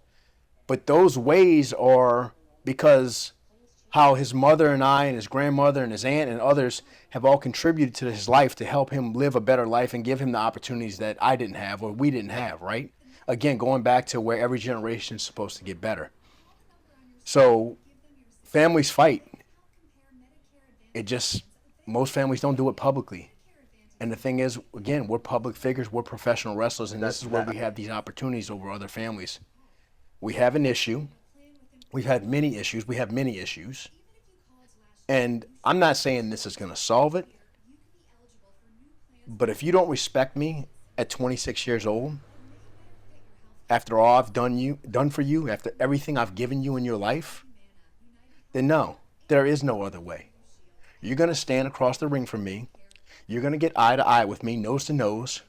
But those ways are because how his mother and I and his grandmother and his aunt and others have all contributed to his life to help him live a better life and give him the opportunities that I didn't have or we didn't have, right? Again, going back to where every generation is supposed to get better. So families fight. Most families don't do it publicly. And the thing is, again, we're public figures, we're professional wrestlers, and this is where we have these opportunities over other families. We have an issue. We've had many issues. We have many issues. And I'm not saying this is going to solve it. But if you don't respect me at 26 years old, after all I've done for you, after everything I've given you in your life, then no, there is no other way. You're going to stand across the ring from me. You're going to get eye to eye with me, nose to nose.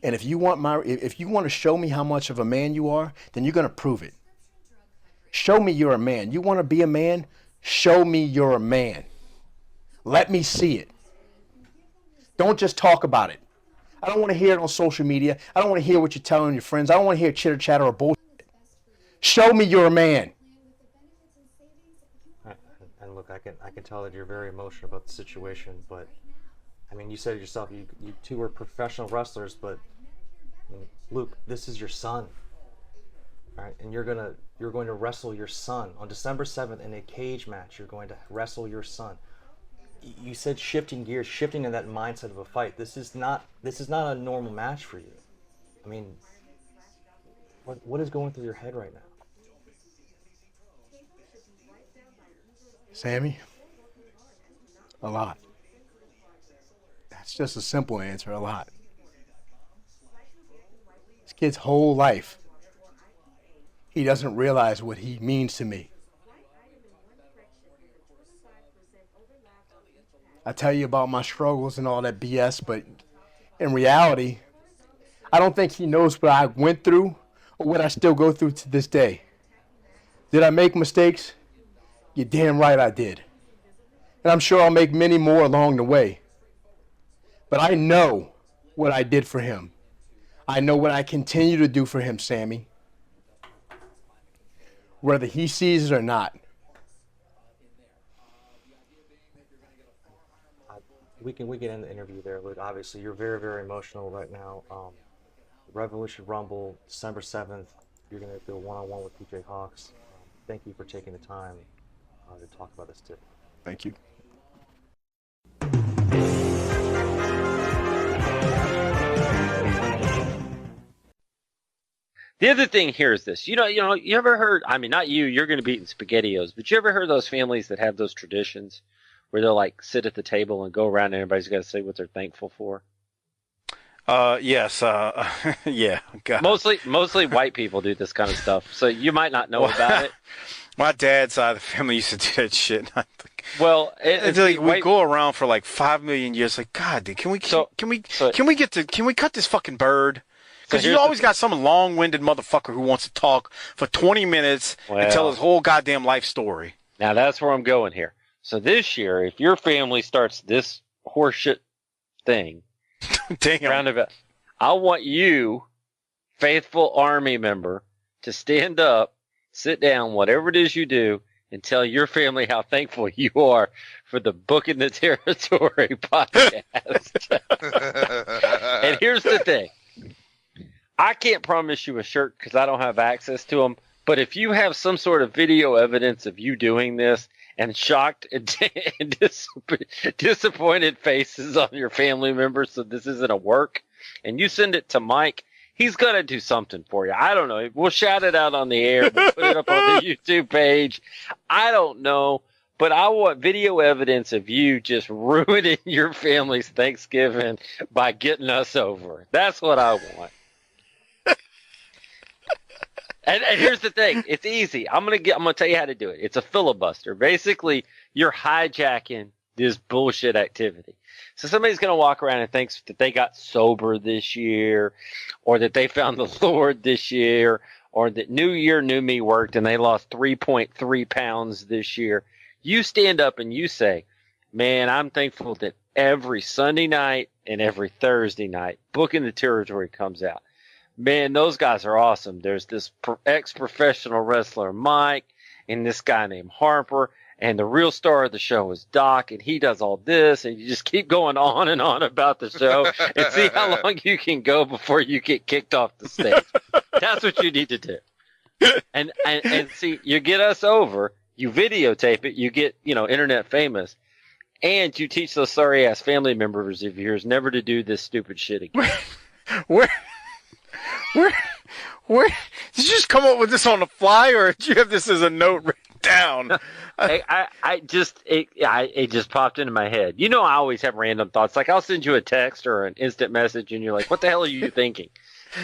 And if you want to show me how much of a man you are, then you're going to prove it. Show me you're a man. You want to be a man? Show me you're a man. Let me see it. Don't just talk about it. I don't want to hear it on social media. I don't want to hear what you're telling your friends. I don't want to hear chitter chatter or bullshit. Show me you're a man. And look, I can tell that you're very emotional about the situation, but I mean, you said it yourself, you two were professional wrestlers, but Luke, this is your son. All right, and you're going to wrestle your son on December 7th in a cage match. You're going to wrestle your son. You said shifting gears, shifting in that mindset of a fight. This is not a normal match for you. I mean, what is going through your head right now? Sammy, a lot. That's just a simple answer, a lot. This kid's whole life, he doesn't realize what he means to me. I tell you about my struggles and all that BS, but in reality, I don't think he knows what I went through or what I still go through to this day. Did I make mistakes? You're damn right I did. And I'm sure I'll make many more along the way. But I know what I did for him. I know what I continue to do for him, Sammy. whether he sees it or not. We can end the interview there, Luke. Obviously, you're very, very emotional right now. Revolution Rumble, December 7th. You're going to do a one-on-one with PJ Hawx. Thank you for taking the time to talk about this too. Thank you. The other thing here is this. You ever heard, I mean, not you, you're going to be eating SpaghettiOs, but you ever heard those families that have those traditions where they'll like sit at the table and go around and everybody's got to say what they're thankful for? Yes. Yeah. God. Mostly white people do this kind of stuff, so you might not know about it. My dad's side of the family used to do that shit. Well, we go around for like 5 million years. Like, God, dude, can we cut this fucking bird? Because you always got some long-winded motherfucker who wants to talk for 20 minutes and tell his whole goddamn life story. Now that's where I'm going here. So this year, if your family starts this horseshit thing, roundabout, I want you, faithful Army member, to stand up, sit down, whatever it is you do, and tell your family how thankful you are for the Booking the Territory podcast. And here's the thing. I can't promise you a shirt because I don't have access to them, but if you have some sort of video evidence of you doing this and shocked and disappointed faces on your family members so this isn't a work, and you send it to Mike, he's going to do something for you. I don't know. We'll shout it out on the air. We'll put it up on the YouTube page. I don't know. But I want video evidence of you just ruining your family's Thanksgiving by getting us over. That's what I want. And here's the thing. It's easy. I'm gonna tell you how to do it. It's a filibuster. Basically, you're hijacking this bullshit activity. So somebody's going to walk around and think that they got sober this year, or that they found the Lord this year, or that New Year, New Me worked and they lost 3.3 pounds this year. You stand up and you say, man, I'm thankful that every Sunday night and every Thursday night, Booking the Territory comes out. Man, those guys are awesome. There's this ex-professional wrestler, Mike, and this guy named Harper, and the real star of the show is Doc, and he does all this, and you just keep going on and on about the show and see how long you can go before you get kicked off the stage. That's what you need to do. And see, you get us over, you videotape it, you get, internet famous, and you teach those sorry-ass family members of yours never to do this stupid shit again. Where did you just come up with this on the fly, or did you have this as a note written down? It just popped into my head. I always have random thoughts. Like I'll send you a text or an instant message, and you're like, "What the hell are you thinking?"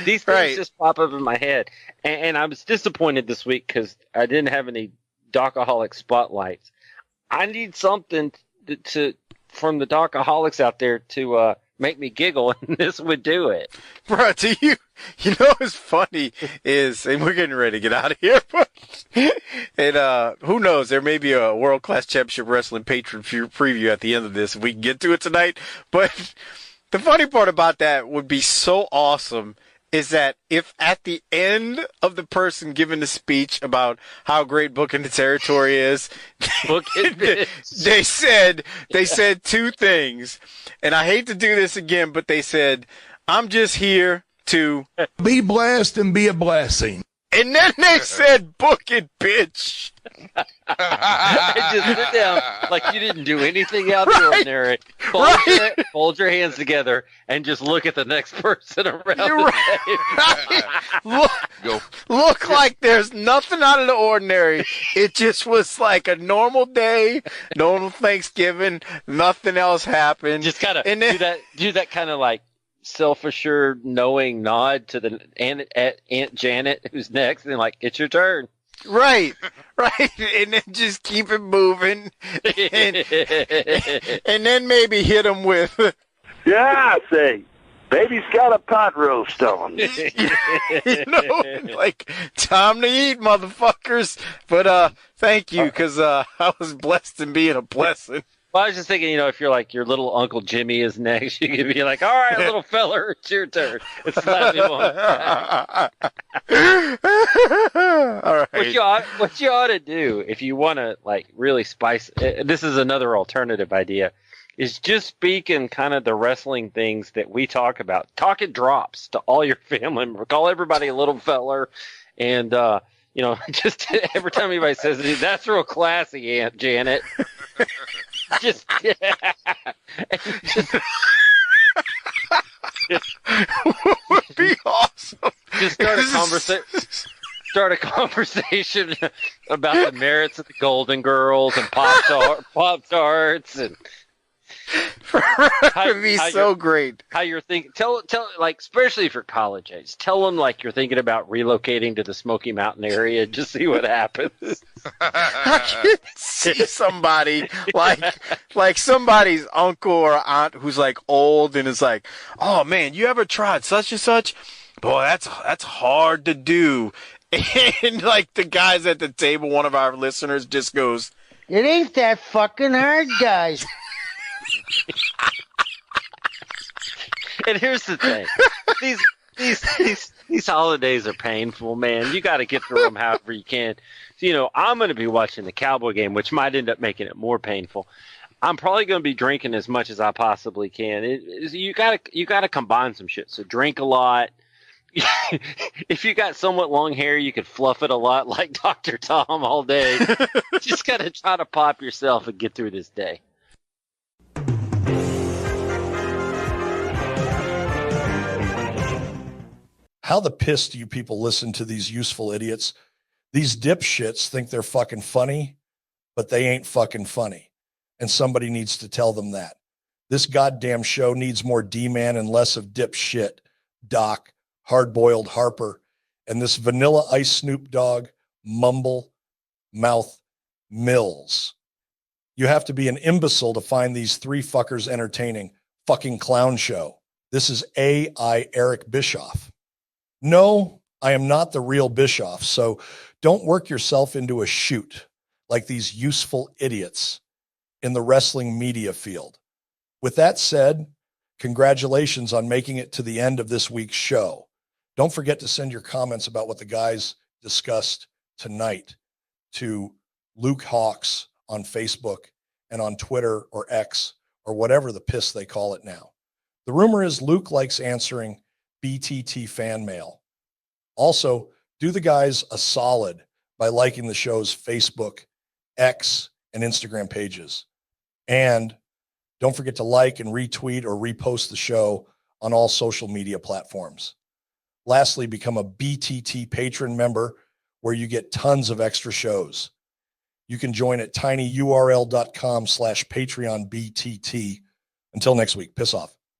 These things just pop up in my head, and I was disappointed this week because I didn't have any Docaholic spotlights. I need something from the Docaholics out there to make me giggle, and this would do it. Bro, do you know what's funny is, and we're getting ready to get out of here, and who knows, there may be a World-Class Championship Wrestling Patron preview at the end of this if we can get to it tonight, but the funny part about that would be so awesome is that if at the end of the person giving the speech about how great Booking the Territory is, they said two things, and I hate to do this again, but they said, I'm just here to be blessed and be a blessing. And then they said, book it, bitch. And just sit down like you didn't do anything out of the ordinary. Fold your hands together and just look at the next person around the table. Look like there's nothing out of the ordinary. It just was like a normal day, normal Thanksgiving, nothing else happened. Just kind of do that kind of like self-assured, knowing nod to the Aunt Janet who's next, and like, it's your turn. Right, and then just keep it moving, and then maybe hit them with, yeah, I say, baby's got a pot roast on. Like, time to eat, motherfuckers. But thank you, because I was blessed in being a blessing. Well, I was just thinking, if you're like your little Uncle Jimmy is next, you could be like, all right, little feller, it's your turn. And slap him on the back. All right. What you ought to do if you want to like really spice, this is another alternative idea, is just speak in kind of the wrestling things that we talk about. Talk it drops to all your family members. Call everybody a little feller. And, just every time anybody says it, that's real classy, Aunt Janet. just would be awesome. Just start a conversation about the merits of the Golden Girls and Pop Tarts and that would be so great. How you're thinking? Tell like, especially if you're college age, tell them like you're thinking about relocating to the Smoky Mountain area. Just see what happens. I can see somebody like somebody's uncle or aunt who's like old and is like, "Oh man, you ever tried such and such? Boy, that's hard to do." And like the guys at the table, one of our listeners just goes, "It ain't that fucking hard, guys." And here's the thing: these holidays are painful, man. You got to get through them however you can. So, I'm going to be watching the Cowboy game, which might end up making it more painful. I'm probably going to be drinking as much as I possibly can. You got to combine some shit. So drink a lot. If you got somewhat long hair, you could fluff it a lot, like Dr. Tom all day. Just got to try to pop yourself and get through this day. How the piss do you people listen to these useful idiots? These dipshits think they're fucking funny, but they ain't fucking funny. And somebody needs to tell them that. This goddamn show needs more D-Man and less of dipshit, Doc, hard-boiled Harper, and this Vanilla Ice Snoop Dogg, mumble, mouth, Mills. You have to be an imbecile to find these three fuckers entertaining. Fucking clown show. This is A.I. Eric Bischoff. No, I am not the real Bischoff, so don't work yourself into a shoot like these useful idiots in the wrestling media field. With that said, congratulations on making it to the end of this week's show. Don't forget to send your comments about what the guys discussed tonight to Luke Hawx on Facebook and on Twitter or X or whatever the piss they call it now. The rumor is Luke likes answering BTT fan mail. Also, do the guys a solid by liking the show's Facebook, X, and Instagram pages. And don't forget to like and retweet or repost the show on all social media platforms. Lastly, become a BTT patron member where you get tons of extra shows. You can join at tinyurl.com/PatreonBTT. Until next week, piss off.